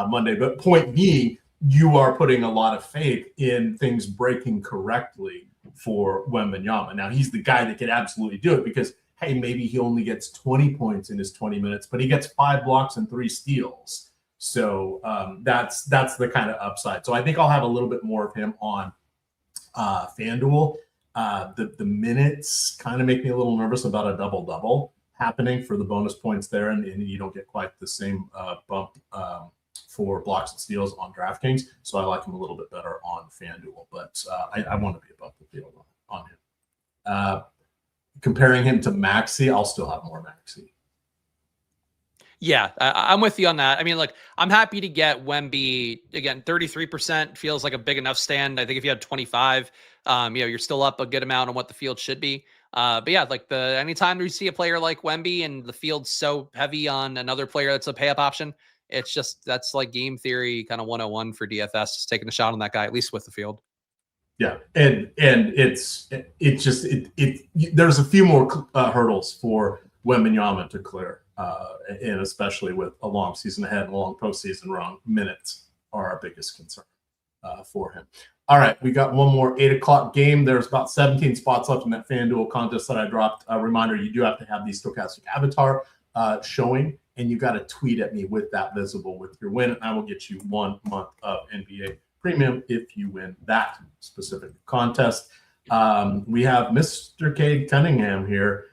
Speaker 1: Monday. But point being, you are putting a lot of faith in things breaking correctly for Wembanyama. Now, he's the guy that could absolutely do it because, hey, maybe he only gets 20 points in his 20 minutes, but he gets 5 blocks and 3 steals. So that's the kind of upside. So I think I'll have a little bit more of him on FanDuel. The minutes kind of make me a little nervous about a double-double happening for the bonus points there, and you don't get quite the same bump for blocks and steals on DraftKings. So I like him a little bit better on FanDuel, but I want to be above the field on him. Comparing him to Maxey, I'll still have more Maxey.
Speaker 2: Yeah, I'm with you on that. I mean, look, I'm happy to get Wemby again. 33% feels like a big enough stand. I think if you had 25, you're still up a good amount on what the field should be. But yeah, like anytime you see a player like Wemby and the field's so heavy on another player that's a pay up option, it's just, that's like game theory kind of 101 for DFS, just taking a shot on that guy, at least with the field.
Speaker 1: Yeah, and there's a few more hurdles for Wembanyama to clear, and especially with a long season ahead and a long postseason run, minutes are our biggest concern for him. All right, we got one more 8 o'clock game. There's about 17 spots left in that FanDuel contest that I dropped. A reminder, you do have to have the Stokastic avatar showing, and you got to tweet at me with that visible with your win, and I will get you 1 month of NBA premium if you win that specific contest. We have Mr. Cade Cunningham here.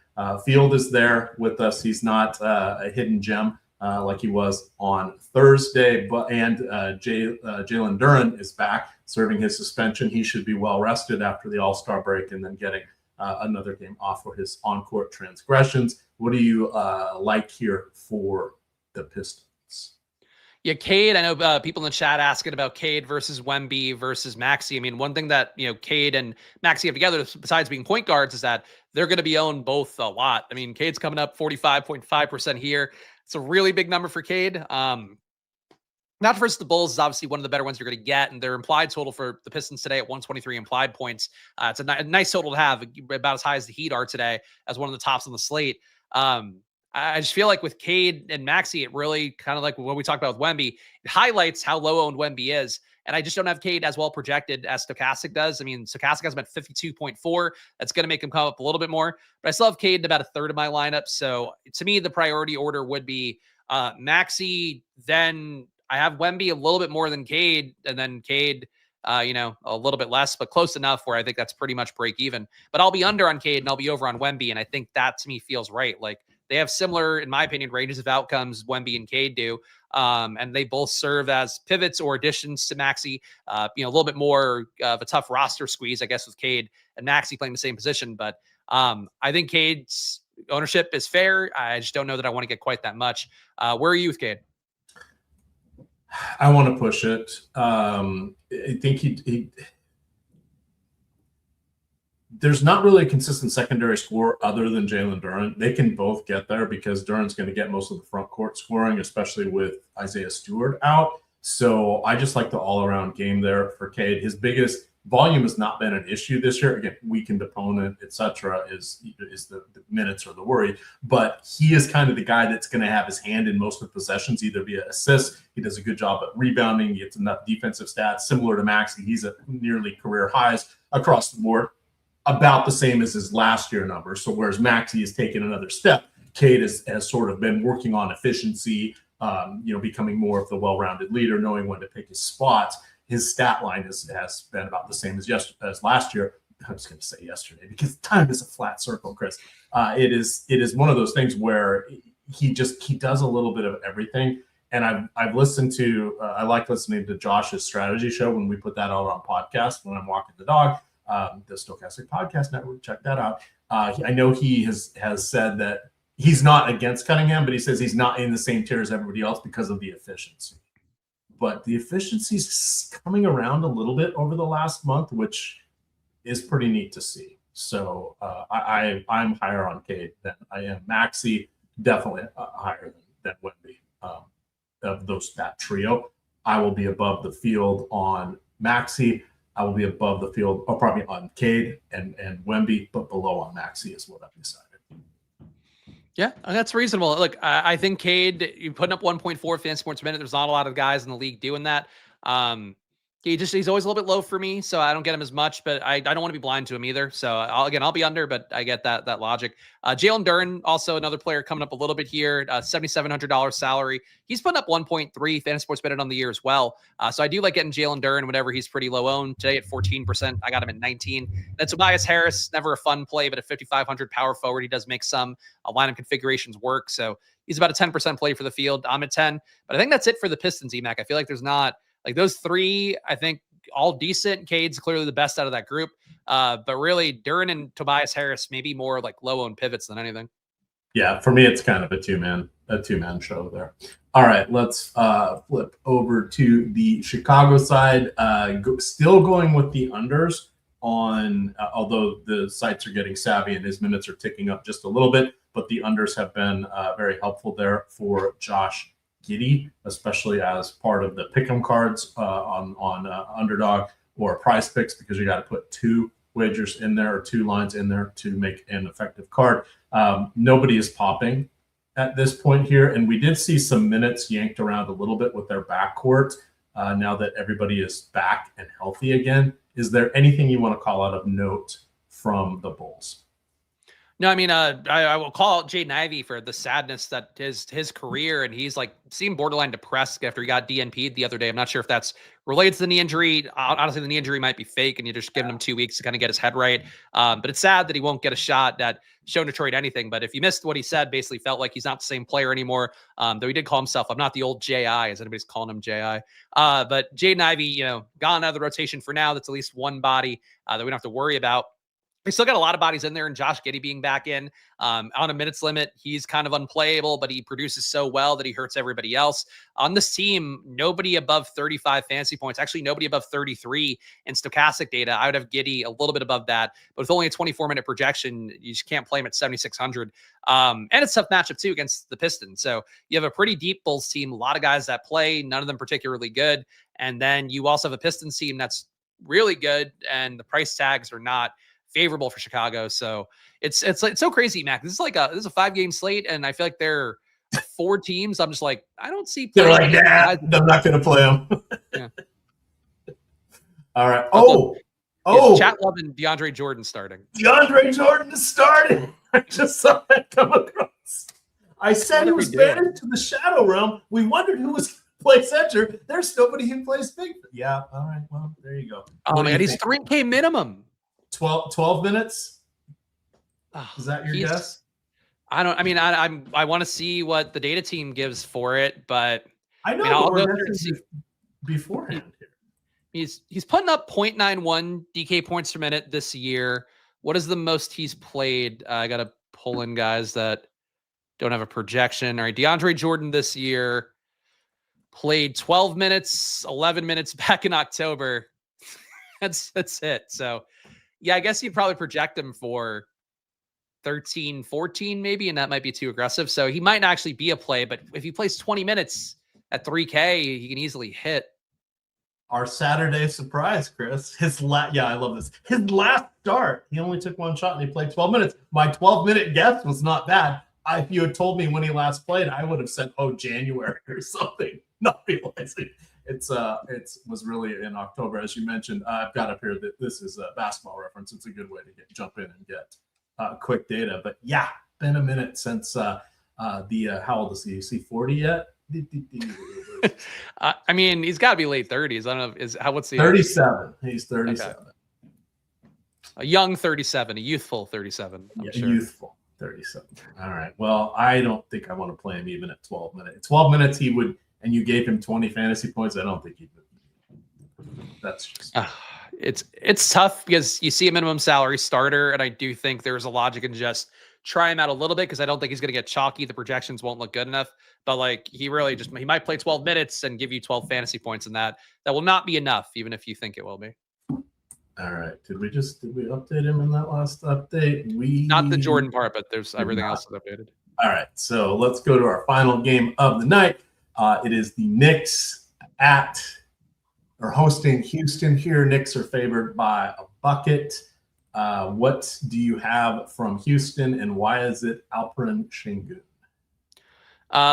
Speaker 1: Field is there with us. He's not a hidden gem like he was on Thursday, and Jalen Duren is back serving his suspension. He should be well rested after the All-Star break and then getting another game off for his on-court transgressions. What do you like here for the Pistons?
Speaker 2: Yeah, Cade, I know people in the chat asking about Cade versus Wemby versus Maxey. I mean, one thing that, Cade and Maxey have together, besides being point guards, is that they're going to be owned both a lot. I mean, Cade's coming up 45.5% here. It's a really big number for Cade. Not versus the Bulls is obviously one of the better ones you're going to get, and their implied total for the Pistons today at 123 implied points. It's a nice total to have, about as high as the Heat are today, as one of the tops on the slate. I just feel like with Cade and Maxey, it really kind of like what we talked about with Wemby, it highlights how low owned Wemby is. And I just don't have Cade as well projected as Stokastic does. I mean, Stokastic has him at 52.4. That's going to make him come up a little bit more. But I still have Cade in about a third of my lineup. So to me, the priority order would be Maxey. Then I have Wemby a little bit more than Cade. And then Cade, a little bit less, but close enough where I think that's pretty much break even. But I'll be under on Cade and I'll be over on Wemby. And I think that to me feels right. Like they have similar, in my opinion, ranges of outcomes Wemby and Cade do. And they both serve as pivots or additions to Maxey. A little bit more of a tough roster squeeze, I guess, with Cade and Maxey playing the same position. But I think Cade's ownership is fair. I just don't know that I want to get quite that much. Where are you with Cade?
Speaker 1: I want to push it. I think there's not really a consistent secondary score other than Jalen Duren. They can both get there because Duren's going to get most of the front court scoring, especially with Isaiah Stewart out. So I just like the all-around game there for Cade. His biggest volume has not been an issue this year. Again, weakened opponent, etc., is the minutes or the worry. But he is kind of the guy that's going to have his hand in most of the possessions, either via assists. He does a good job at rebounding. He gets enough defensive stats. Similar to Maxey, he's at nearly career highs across the board, about the same as his last year number. So whereas Maxey has taken another step, Cade has sort of been working on efficiency, becoming more of the well-rounded leader, knowing when to pick his spots. His stat line has been about the same as last year. I was going to say yesterday because time is a flat circle, Chris. It is one of those things where he does a little bit of everything. And I've listened to I like listening to Josh's strategy show when we put that out on podcast when I'm walking the dog. The Stokastic Podcast Network, check that out. I know he has said that he's not against Cunningham, but he says he's not in the same tier as everybody else because of the efficiency. But the efficiency is coming around a little bit over the last month, which is pretty neat to see. So I'm higher on Cade than I am Maxey, definitely higher than Wemby. Of that trio, I will be above the field on Maxey. I will be above the field, or probably on Cade and Wemby, but below on Maxey is what I've decided.
Speaker 2: Yeah, that's reasonable. Look, I think Cade, you're putting up 1.4 fantasy points a minute. There's not a lot of guys in the league doing that. He's always a little bit low for me, so I don't get him as much, but I don't want to be blind to him either. So I'll be under, but I get that logic. Jalen Duren, also another player coming up a little bit here, $7,700 salary. He's putting up 1.3 fantasy points minute on the year as well. So I do like getting Jalen Duren whenever he's pretty low owned. Today at 14%, I got him at 19. Then Tobias Harris, never a fun play, but at 5,500 power forward, he does make some lineup configurations work. So he's about a 10% play for the field. I'm at 10, but I think that's it for the Pistons, Emac. I feel like there's not, like those three, I think all decent. Cade's clearly the best out of that group. But really Duren and Tobias Harris, maybe more like low owned pivots than anything.
Speaker 1: Yeah, for me, it's kind of a two-man show there. All right, let's flip over to the Chicago side. Still going with the unders on, although the sites are getting savvy and his minutes are ticking up just a little bit, but the unders have been very helpful there for Josh Giddey, especially as part of the pick'em cards on Underdog or Prize Picks, because you got to put two wagers in there or two lines in there to make an effective card. Nobody is popping at this point here, and we did see some minutes yanked around a little bit with their backcourt now that everybody is back and healthy again. Is there anything you want to call out of note from the Bulls?
Speaker 2: No, I mean, I will call out Jaden Ivey for the sadness that his career, and he's like seemed borderline depressed after he got DNP'd the other day. I'm not sure if that's related to the knee injury. Honestly, the knee injury might be fake, and you're just giving him 2 weeks to kind of get his head right. But it's sad that he won't get a shot at showing Detroit anything. But if you missed what he said, basically felt like he's not the same player anymore. Though he did call himself, I'm not the old J.I., as anybody's calling him J.I. But Jaden Ivey, gone out of the rotation for now. That's at least one body that we don't have to worry about. We still got a lot of bodies in there, and Josh Giddey being back in on a minutes limit. He's kind of unplayable, but he produces so well that he hurts everybody else. On this team, nobody above 35 fantasy points. Actually, nobody above 33 in Stokastic data. I would have Giddey a little bit above that, but with only a 24-minute projection, you just can't play him at 7,600. And it's a tough matchup, too, against the Pistons. So you have a pretty deep Bulls team, a lot of guys that play, none of them particularly good. And then you also have a Pistons team that's really good, and the price tags are not favorable for Chicago. So it's so crazy, Mac. This is a 5-game slate, and I feel like there are 4 teams. I'm just like, I don't see.
Speaker 1: They're like, nah, I'm not going to play them.
Speaker 2: Yeah.
Speaker 1: All right.
Speaker 2: Chat loving DeAndre Jordan starting.
Speaker 1: DeAndre Jordan is starting. I just saw that come across. I said he was banned to the Shadow Realm. We wondered who was play center. There's nobody who plays big. Yeah. All right. Well, there you go.
Speaker 2: Oh man, he's 3K minimum.
Speaker 1: 12 minutes. Is that your guess?
Speaker 2: I want to see what the data team gives for it, but
Speaker 1: I know
Speaker 2: I'll go
Speaker 1: beforehand here.
Speaker 2: He's putting up 0.91 DK points per minute this year. What is the most he's played? I got to pull in guys that don't have a projection. All right, DeAndre Jordan this year played 12 minutes, 11 minutes back in October. That's it. So, yeah, I guess you'd probably project him for 13, 14 maybe, and that might be too aggressive. So he might not actually be a play, but if he plays 20 minutes at 3K, he can easily hit.
Speaker 1: Our Saturday surprise, Chris. I love this. His last start, he only took 1 shot and he played 12 minutes. My 12-minute guess was not bad. If you had told me when he last played, I would have said, January or something, not realizing it was really in October, as you mentioned. I've got up here that this is a basketball reference. It's a good way to jump in and get quick data. But yeah, been a minute since how old is he? Is he 40 yet?
Speaker 2: I mean, he's got to be late 30s. I don't know. What's the
Speaker 1: 37? He's 37. Okay.
Speaker 2: A young 37, a youthful 37. I'm sure.
Speaker 1: Youthful 37. All right. Well, I don't think I want to play him even at 12 minutes. 12 minutes he would, and you gave him 20 fantasy points. I don't think he would. That's just.
Speaker 2: It's tough because you see a minimum salary starter, and I do think there's a logic in just try him out a little bit because I don't think he's going to get chalky. The projections won't look good enough, but he might play 12 minutes and give you 12 fantasy points, and that will not be enough, even if you think it will be.
Speaker 1: All right. Did we update him in that last update?
Speaker 2: Not the Jordan part, but there's everything else is updated.
Speaker 1: All right. So let's go to our final game of the night. It is the Knicks hosting Houston here. Knicks are favored by a bucket. What do you have from Houston, and why is it Alperen Şengün?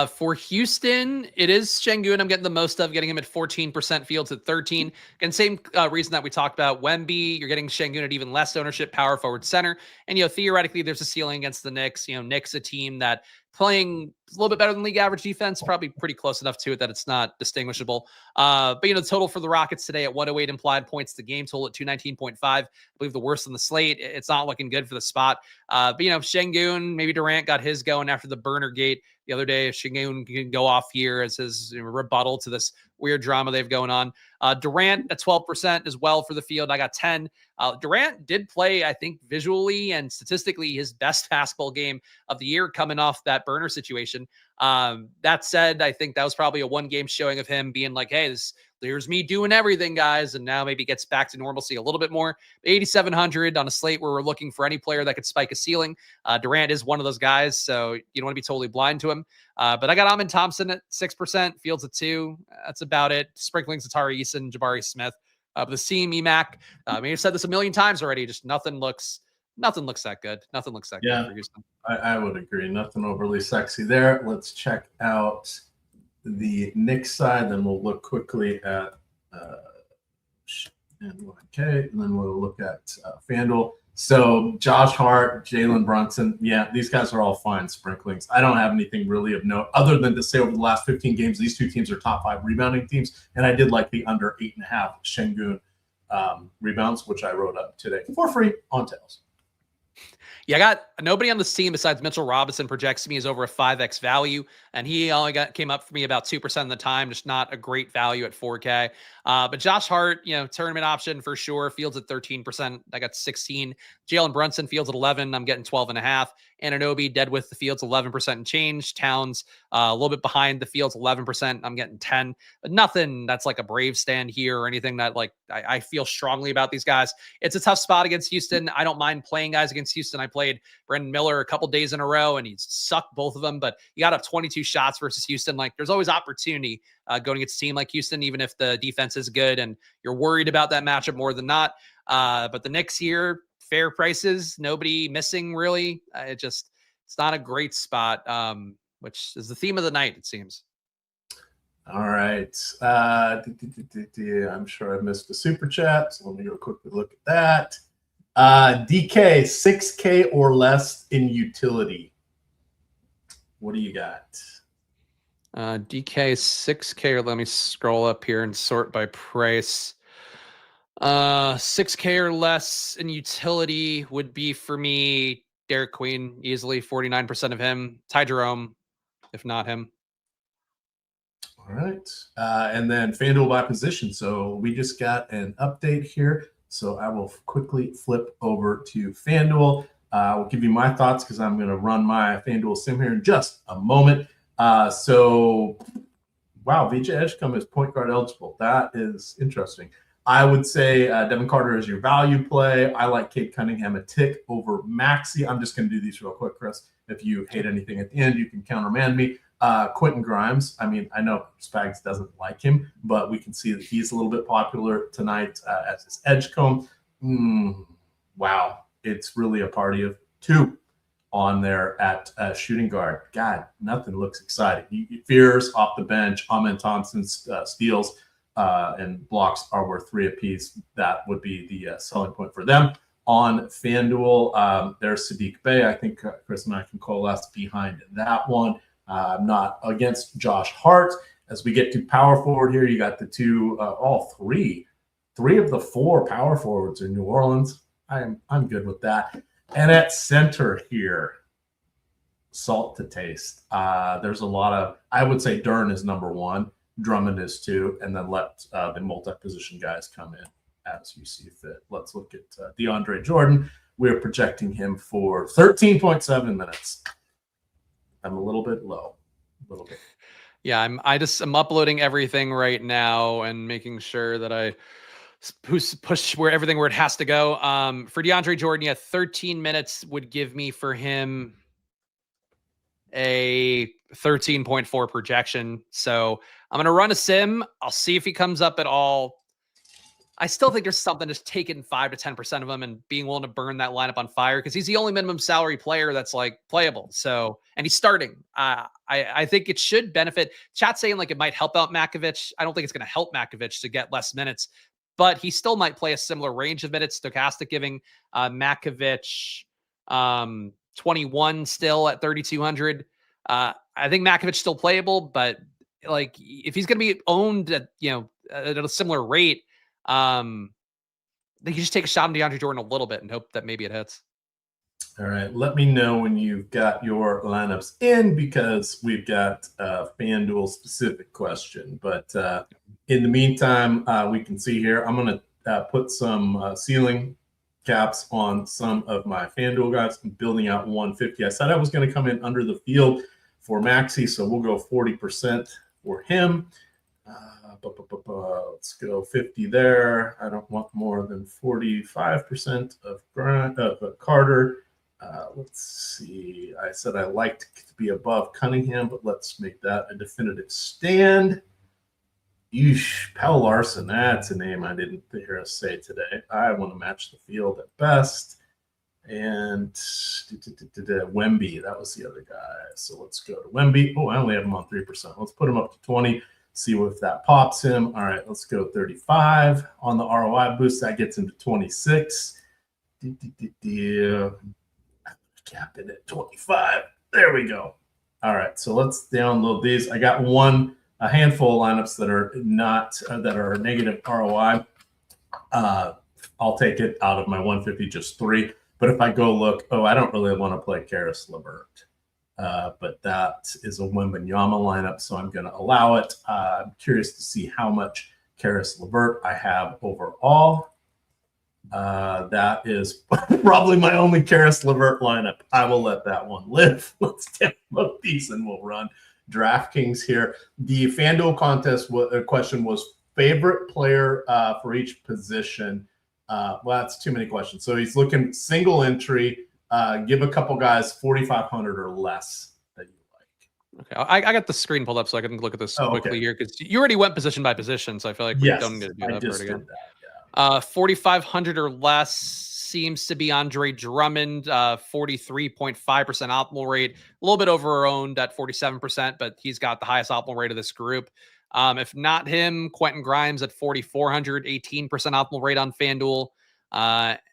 Speaker 2: For Houston, it is Şengün I'm getting the most of, getting him at 14%, Fields at 13. Again, same reason that we talked about Wemby. You're getting Şengün at even less ownership, power forward center. And, theoretically, there's a ceiling against the Knicks. Knicks, a team that playing a little bit better than league average defense, probably pretty close enough to it that it's not distinguishable. But, the total for the Rockets today at 108 implied points, the game total at 219.5, I believe the worst on the slate. It's not looking good for the spot. But, Şengün, maybe Durant got his going after the burner gate the other day. If Şengün can go off here as his rebuttal to this weird drama they've going on. Durant at 12% as well for the field. I got 10. Durant did play, I think, visually and statistically his best basketball game of the year coming off that burner situation. That said, I think that was probably a 1-game showing of him being like, hey, there's me doing everything, guys, and now maybe gets back to normalcy a little bit more. 8,700 on a slate where we're looking for any player that could spike a ceiling. Durant is one of those guys, so you don't want to be totally blind to him. But I got Amin Thompson at 6%, Fields at 2%. That's about it. Sprinkling Satari Eason, Jabari Smith. The seam, Emac. I've said this a million times already. Just nothing looks that good. Nothing looks that good for Houston.
Speaker 1: I would agree. Nothing overly sexy there. Let's check out the Knicks side, then we'll look quickly at and then we'll look at FanDuel. So Josh Hart, Jalen Brunson, these guys are all fine sprinklings. I don't have anything really of note other than to say over the last 15 games, these two teams are top 5 rebounding teams, and I did like the under 8.5 Şengün rebounds, which I wrote up today for free on Tails.
Speaker 2: Yeah, I got nobody on this team besides Mitchell Robinson projects me as over a 5x value, and he only came up for me about 2% of the time, just not a great value at 4K. But Josh Hart, tournament option for sure. Fields at 13%. I got 16. Jalen Brunson, Fields at 11. I'm getting 12.5. Anunoby dead with the Fields 11% and change. Towns a little bit behind the Fields 11%. I'm getting 10. But nothing that's like a brave stand here or anything that I feel strongly about these guys. It's a tough spot against Houston. I don't mind playing guys against Houston. I played Brendan Miller a couple days in a row and he's sucked both of them, but you got up 22 shots versus Houston. There's always opportunity going against a team like Houston, even if the defense is good and you're worried about that matchup more than not. But the Knicks here, fair prices, nobody missing really. It's not a great spot, which is the theme of the night, it seems.
Speaker 1: All right. I'm sure I missed a super chat, so let me go quickly look at that. DK, 6K or less in utility. What do you got?
Speaker 2: DK 6K, or let me scroll up here and sort by price. 6K or less in utility would be for me Derek Queen, easily 49% of him. Ty Jerome, if not him.
Speaker 1: All right. And then FanDuel by position. So we just got an update here. So I will quickly flip over to FanDuel. I'll give you my thoughts because I'm going to run my FanDuel sim here in just a moment. So, wow, VJ Edgecombe is point guard eligible. That is interesting. I would say Devin Carter is your value play. I like Cade Cunningham a tick over Maxey. I'm just going to do these real quick, Chris. If you hate anything at the end, you can countermand me. Quentin Grimes. I mean, I know Spags doesn't like him, but we can see that he's a little bit popular tonight as his Edgecombe. Wow. It's really a party of two on there at shooting guard. God, nothing looks exciting. Fears off the bench. Amen Thompson's steals and blocks are worth 3 apiece. That would be the selling point for them. On FanDuel, there's Saddiq Bay. I think Chris and I can coalesce behind that one. I'm not against Josh Hart. As we get to power forward here, you got the three of the 4 power forwards in New Orleans. I'm good with that. And at center here, salt to taste. There's a lot of, I would say Dern is number 1, Drummond is 2, and then let the multi-position guys come in as you see fit. Let's look at DeAndre Jordan. We're projecting him for 13.7 minutes. I'm a little bit low, a little bit.
Speaker 2: Yeah, I'm uploading everything right now and making sure that I push where it has to go. For DeAndre Jordan, 13 minutes would give me for him a 13.4 projection. So I'm going to run a sim. I'll see if he comes up at all. I still think there's something just taking 5 to 10% of him and being willing to burn that lineup on fire because he's the only minimum salary player that's like playable. So, and he's starting. I think it should benefit. Chat saying like it might help out Makovich. I don't think it's going to help Makovich to get less minutes, but he still might play a similar range of minutes. Stokastic giving Makovich 21 still at 3,200. I think Makovich still playable, but like if he's going to be owned at at a similar rate. They can just take a shot on DeAndre Jordan a little bit and hope that maybe it hits.
Speaker 1: All right. Let me know when you've got your lineups in because we've got a FanDuel specific question. But in the meantime, we can see here, I'm going to put some ceiling caps on some of my FanDuel guys. I'm building out 150. I said I was going to come in under the field for Maxey, so we'll go 40% for him. Let's go 50 there. I don't want more than 45% of Carter. Let's see. I said I liked to be above Cunningham, but let's make that a definitive stand. Yeesh, Pell Larson. That's a name I didn't hear us say today. I want to match the field at best. And Wemby, that was the other guy. So let's go to Wemby. Oh, I only have him on 3%. Let's put him up to 20. See if that pops him. All right, let's go 35 on the ROI boost. That gets him to 26. Cap it at 25. There we go. All right, so let's download these. I got a handful of lineups that are not that are negative ROI. I'll take it out of my 150, just 3. But if I go look, I don't really want to play Karis LeVert. But that is a Wembenyama lineup, so I'm going to allow it. I'm curious to see how much Karis LeVert I have overall. That is probably my only Karis LeVert lineup. I will let that one live. Let's download these and we'll run DraftKings here. The FanDuel contest question was favorite player for each position. Well, that's too many questions. So he's looking single entry. Give a couple guys 4,500 or less that you like.
Speaker 2: Okay, I got the screen pulled up so I can look at this quickly here because you already went position by position, so I feel like we don't need to do that part again. 4,500 or less. seems to be Andre Drummond, 43.5% optimal rate, a little bit over-owned at 47%, but he's got the highest optimal rate of this group. If not him, Quentin Grimes at 4,400, 18% optimal rate on FanDuel.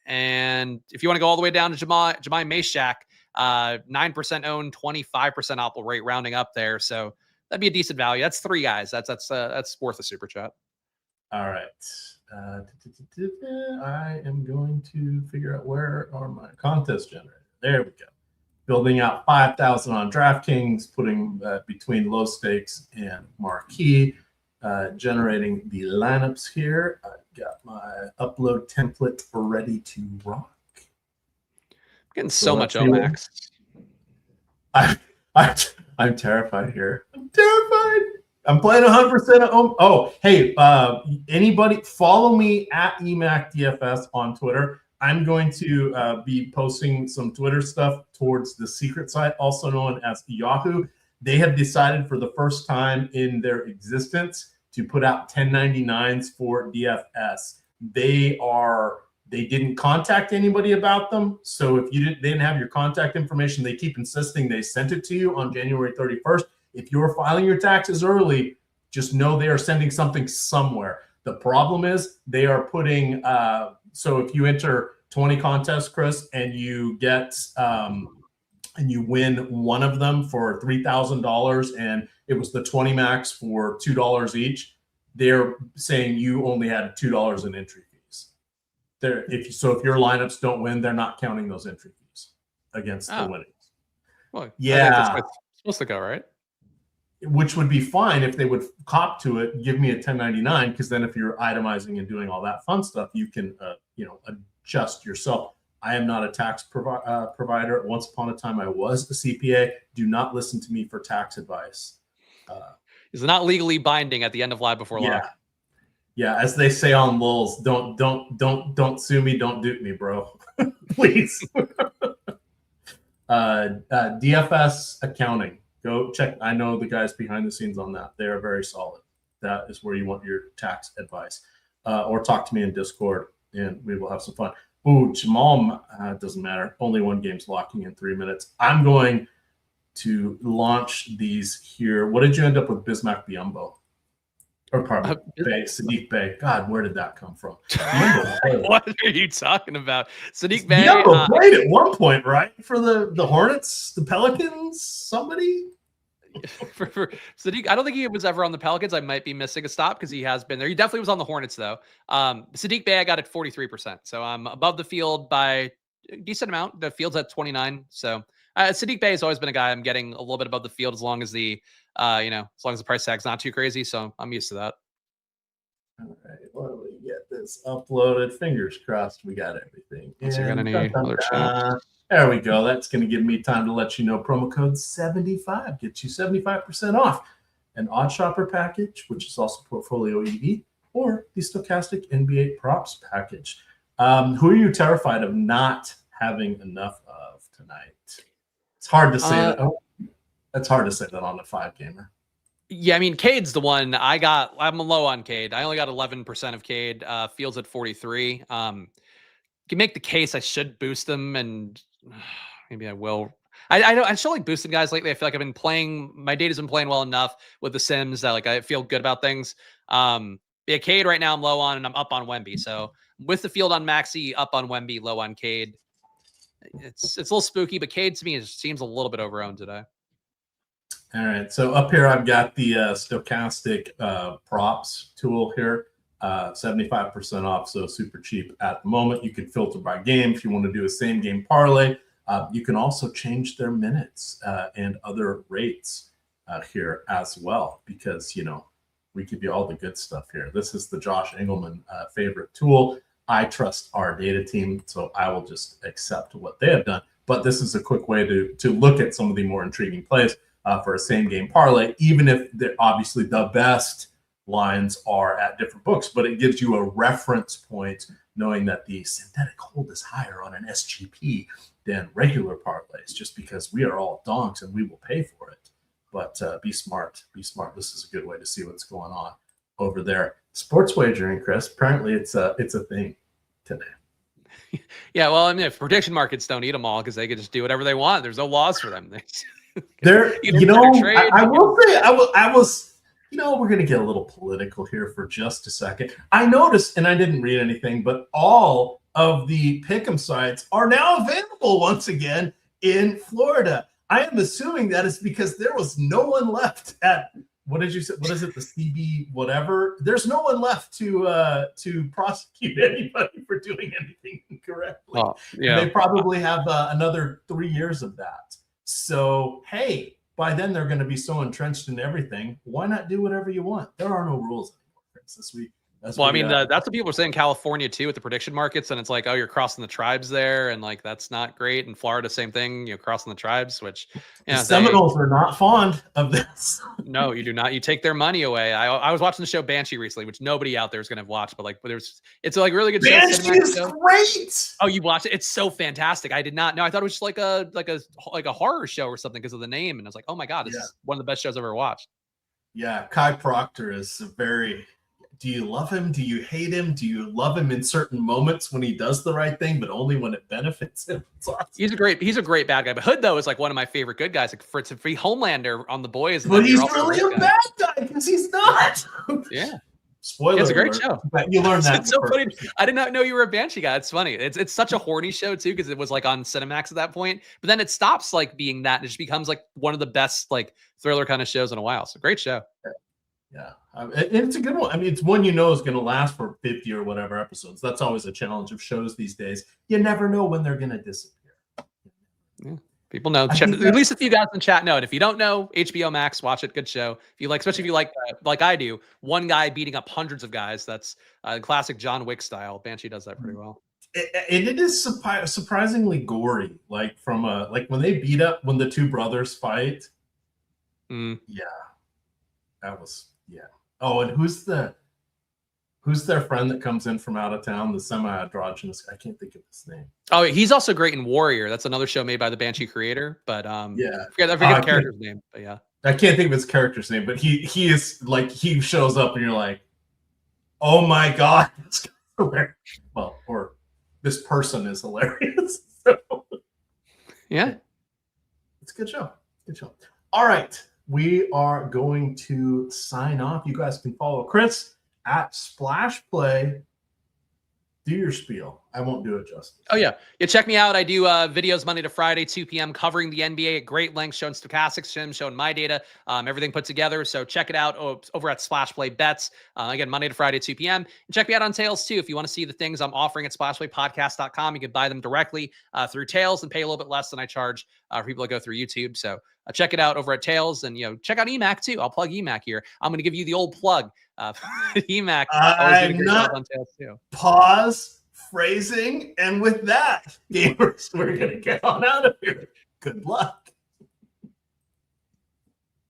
Speaker 2: And if you want to go all the way down to Jemai Meshack, 9% owned, 25% optimal rate, rounding up there. So that'd be a decent value. That's three guys. That's worth a super chat.
Speaker 1: All right. I am going to figure out where are my contest generators. There we go. Building out 5,000 on DraftKings, putting between low stakes and marquee, generating the lineups here. I've got my upload template ready to rock.
Speaker 2: Getting so much Omax.
Speaker 1: I'm terrified here. I'm terrified. I'm playing 100% of Oh, hey, anybody follow me at Emac DFS on Twitter. I'm going to be posting some Twitter stuff towards the secret site, also known as Yahoo. They have decided for the first time in their existence to put out 1099s for DFS. They didn't contact anybody about them. So if they didn't have your contact information, they keep insisting they sent it to you on January 31st. If you're filing your taxes early, just know they are sending something somewhere. The problem is they are putting, so if you enter 20 contests, Chris, and you get, and you win one of them for $3,000 and it was the 20 max for $2 each, they're saying you only had $2 in entry fees. If your lineups don't win, they're not counting those entry fees against the winnings.
Speaker 2: Well,
Speaker 1: yeah.
Speaker 2: I think that's supposed to go, right?
Speaker 1: Which would be fine if they would cop to it, give me a 1099, because then if you're itemizing and doing all that fun stuff, you can, adjust yourself. I am not a tax provider. Once upon a time, I was a CPA. Do not listen to me for tax advice.
Speaker 2: It's not legally binding at the end of Live Before Lock.
Speaker 1: Yeah, as they say on Lulz, don't sue me, don't dupe me, bro. Please. DFS accounting. Go check. I know the guys behind the scenes on that. They are very solid. That is where you want your tax advice. Or talk to me in Discord, and we will have some fun. Ooh, Jamal, doesn't matter. Only one game's locking in 3 minutes. I'm going to launch these here. What did you end up with, Bismack Biyombo? Or pardon, Saddiq Bay. God, where did that come from?
Speaker 2: What are you talking about? Saddiq Bay
Speaker 1: played at one point, right? For the Hornets, the Pelicans, somebody?
Speaker 2: for Saddiq, I don't think he was ever on the Pelicans. I might be missing a stop because he has been there. He definitely was on the Hornets, though. Saddiq Bay, I got at 43%. So I'm above the field by a decent amount. The field's at 29. So Saddiq Bay has always been a guy I'm getting a little bit above the field as long as the price tag's not too crazy. So I'm used to that. All
Speaker 1: right, why don't we get this uploaded? Fingers crossed we got everything.
Speaker 2: So you're gonna need another chat.
Speaker 1: There we go. That's going to give me time to let you know. Promo code 75 gets you 75% off an Odd Shopper package, which is also Portfolio EV, or the Stokastic NBA props package. Who are you terrified of not having enough of tonight? It's hard to say. It's hard to say that on the 5-gamer.
Speaker 2: Yeah, I mean, Cade's the one I'm low on Cade. I only got 11% of Cade. Fields at 43. Can make the case I should boost them, and maybe I will. I still like boosting guys lately. I feel like I've been playing. My data's been playing well enough with the Sims that I feel good about things. Yeah, Cade right now I'm low on, and I'm up on Wemby. So with the field on Maxey, up on Wemby, low on Cade. It's a little spooky, but Cade to me seems a little bit overowned today.
Speaker 1: All right, so up here I've got the Stokastic props tool here, 75% off, so super cheap at the moment. You can filter by game if you want to do a same game parlay. You can also change their minutes and other rates here as well, because we give you all the good stuff here. This is the Josh Engelman favorite tool. I trust our data team, so I will just accept what they have done. But this is a quick way to look at some of the more intriguing plays for a same game parlay, even if obviously the best lines are at different books, but it gives you a reference point knowing that the synthetic hold is higher on an SGP than regular parlays, just because we are all donks and we will pay for it. But be smart. This is a good way to see what's going on over there. Sports wagering, Chris. Apparently it's a thing today.
Speaker 2: Yeah, well, I mean, if prediction markets don't eat them all because they can just do whatever they want. There's no laws for them.
Speaker 1: There,
Speaker 2: You know, trade,
Speaker 1: I will say, I was, we're going to get a little political here for just a second. I noticed, and I didn't read anything, but all of the pick'em sites are now available once again in Florida. I am assuming that is because there was no one left at, what did you say? What is it? The CB whatever. There's no one left to prosecute anybody for doing anything incorrectly.
Speaker 2: Oh, yeah.
Speaker 1: They probably have another 3 years of that. So, hey, by then they're going to be so entrenched in everything. Why not do whatever you want? There are no rules anymore. That's
Speaker 2: what people are saying in California too with the prediction markets, and it's like, oh, you're crossing the tribes there, and like that's not great. In Florida, same thing, crossing the tribes, which
Speaker 1: the Seminoles are not fond of this.
Speaker 2: No, you do not. You take their money away. I was watching the show Banshee recently, which nobody out there is going to have watched, but it's like really good.
Speaker 1: Banshee is great.
Speaker 2: Oh, you watched it? It's so fantastic. I did not know. I thought it was just like a horror show or something because of the name, and I was like, oh my god, this is one of the best shows I've ever watched.
Speaker 1: Yeah, Kai Proctor is very. Do you love him? Do you hate him? Do you love him in certain moments when he does the right thing, but only when it benefits him? Awesome.
Speaker 2: He's a great bad guy. But Hood though is like one of my favorite good guys. Like to be Homelander on The Boys.
Speaker 1: But he's really a bad guy because he's not.
Speaker 2: Yeah.
Speaker 1: Spoiler.
Speaker 2: It's a great show.
Speaker 1: But you learn that.
Speaker 2: It's so funny. I did not know you were a Banshee guy. It's funny. It's such a horny show too because it was like on Cinemax at that point. But then it stops like being that and it just becomes like one of the best like thriller kind of shows in a while. So great show.
Speaker 1: Yeah, it's a good one. I mean, it's one is going to last for 50 or whatever episodes. That's always a challenge of shows these days. You never know when they're going to disappear.
Speaker 2: Yeah, people know. At least if you guys in chat know. And if you don't know, HBO Max, watch it. Good show. If you like, especially if you like I do, one guy beating up hundreds of guys. That's classic John Wick style. Banshee does that pretty well.
Speaker 1: It is surprisingly gory. Like when they beat up when the two brothers fight. Yeah, that was. Yeah. Oh, and who's their friend that comes in from out of town? The semi-androgynous. I can't think of his name.
Speaker 2: Oh, he's also great in Warrior. That's another show made by the Banshee creator. But I forget the character's name. But yeah,
Speaker 1: I can't think of his character's name. But he is like he shows up and you're like, oh my god, this guy's hilarious. Well, or this person is hilarious. So,
Speaker 2: yeah,
Speaker 1: it's a good show. Good show. All right. We are going to sign off. You guys can follow Chris at Splash Play. Do your spiel. I won't do it justice.
Speaker 2: Oh, yeah. Check me out. I do videos Monday to Friday, 2 p.m. covering the NBA at great length, showing Stokastic Sims, showing my data, everything put together. So check it out over at Splash Play Bets. Again, Monday to Friday, 2 p.m. And check me out on Tails, too. If you want to see the things I'm offering at splashplaypodcast.com, you can buy them directly through Tails and pay a little bit less than I charge for people that go through YouTube. So check it out over at Tails. And, check out Emac, too. I'll plug Emac here. I'm going to give you the old plug. Emac.
Speaker 1: I'm not on Tails, too. Pause. Phrasing, and with that, gamers, we're gonna get on out of here. Good luck.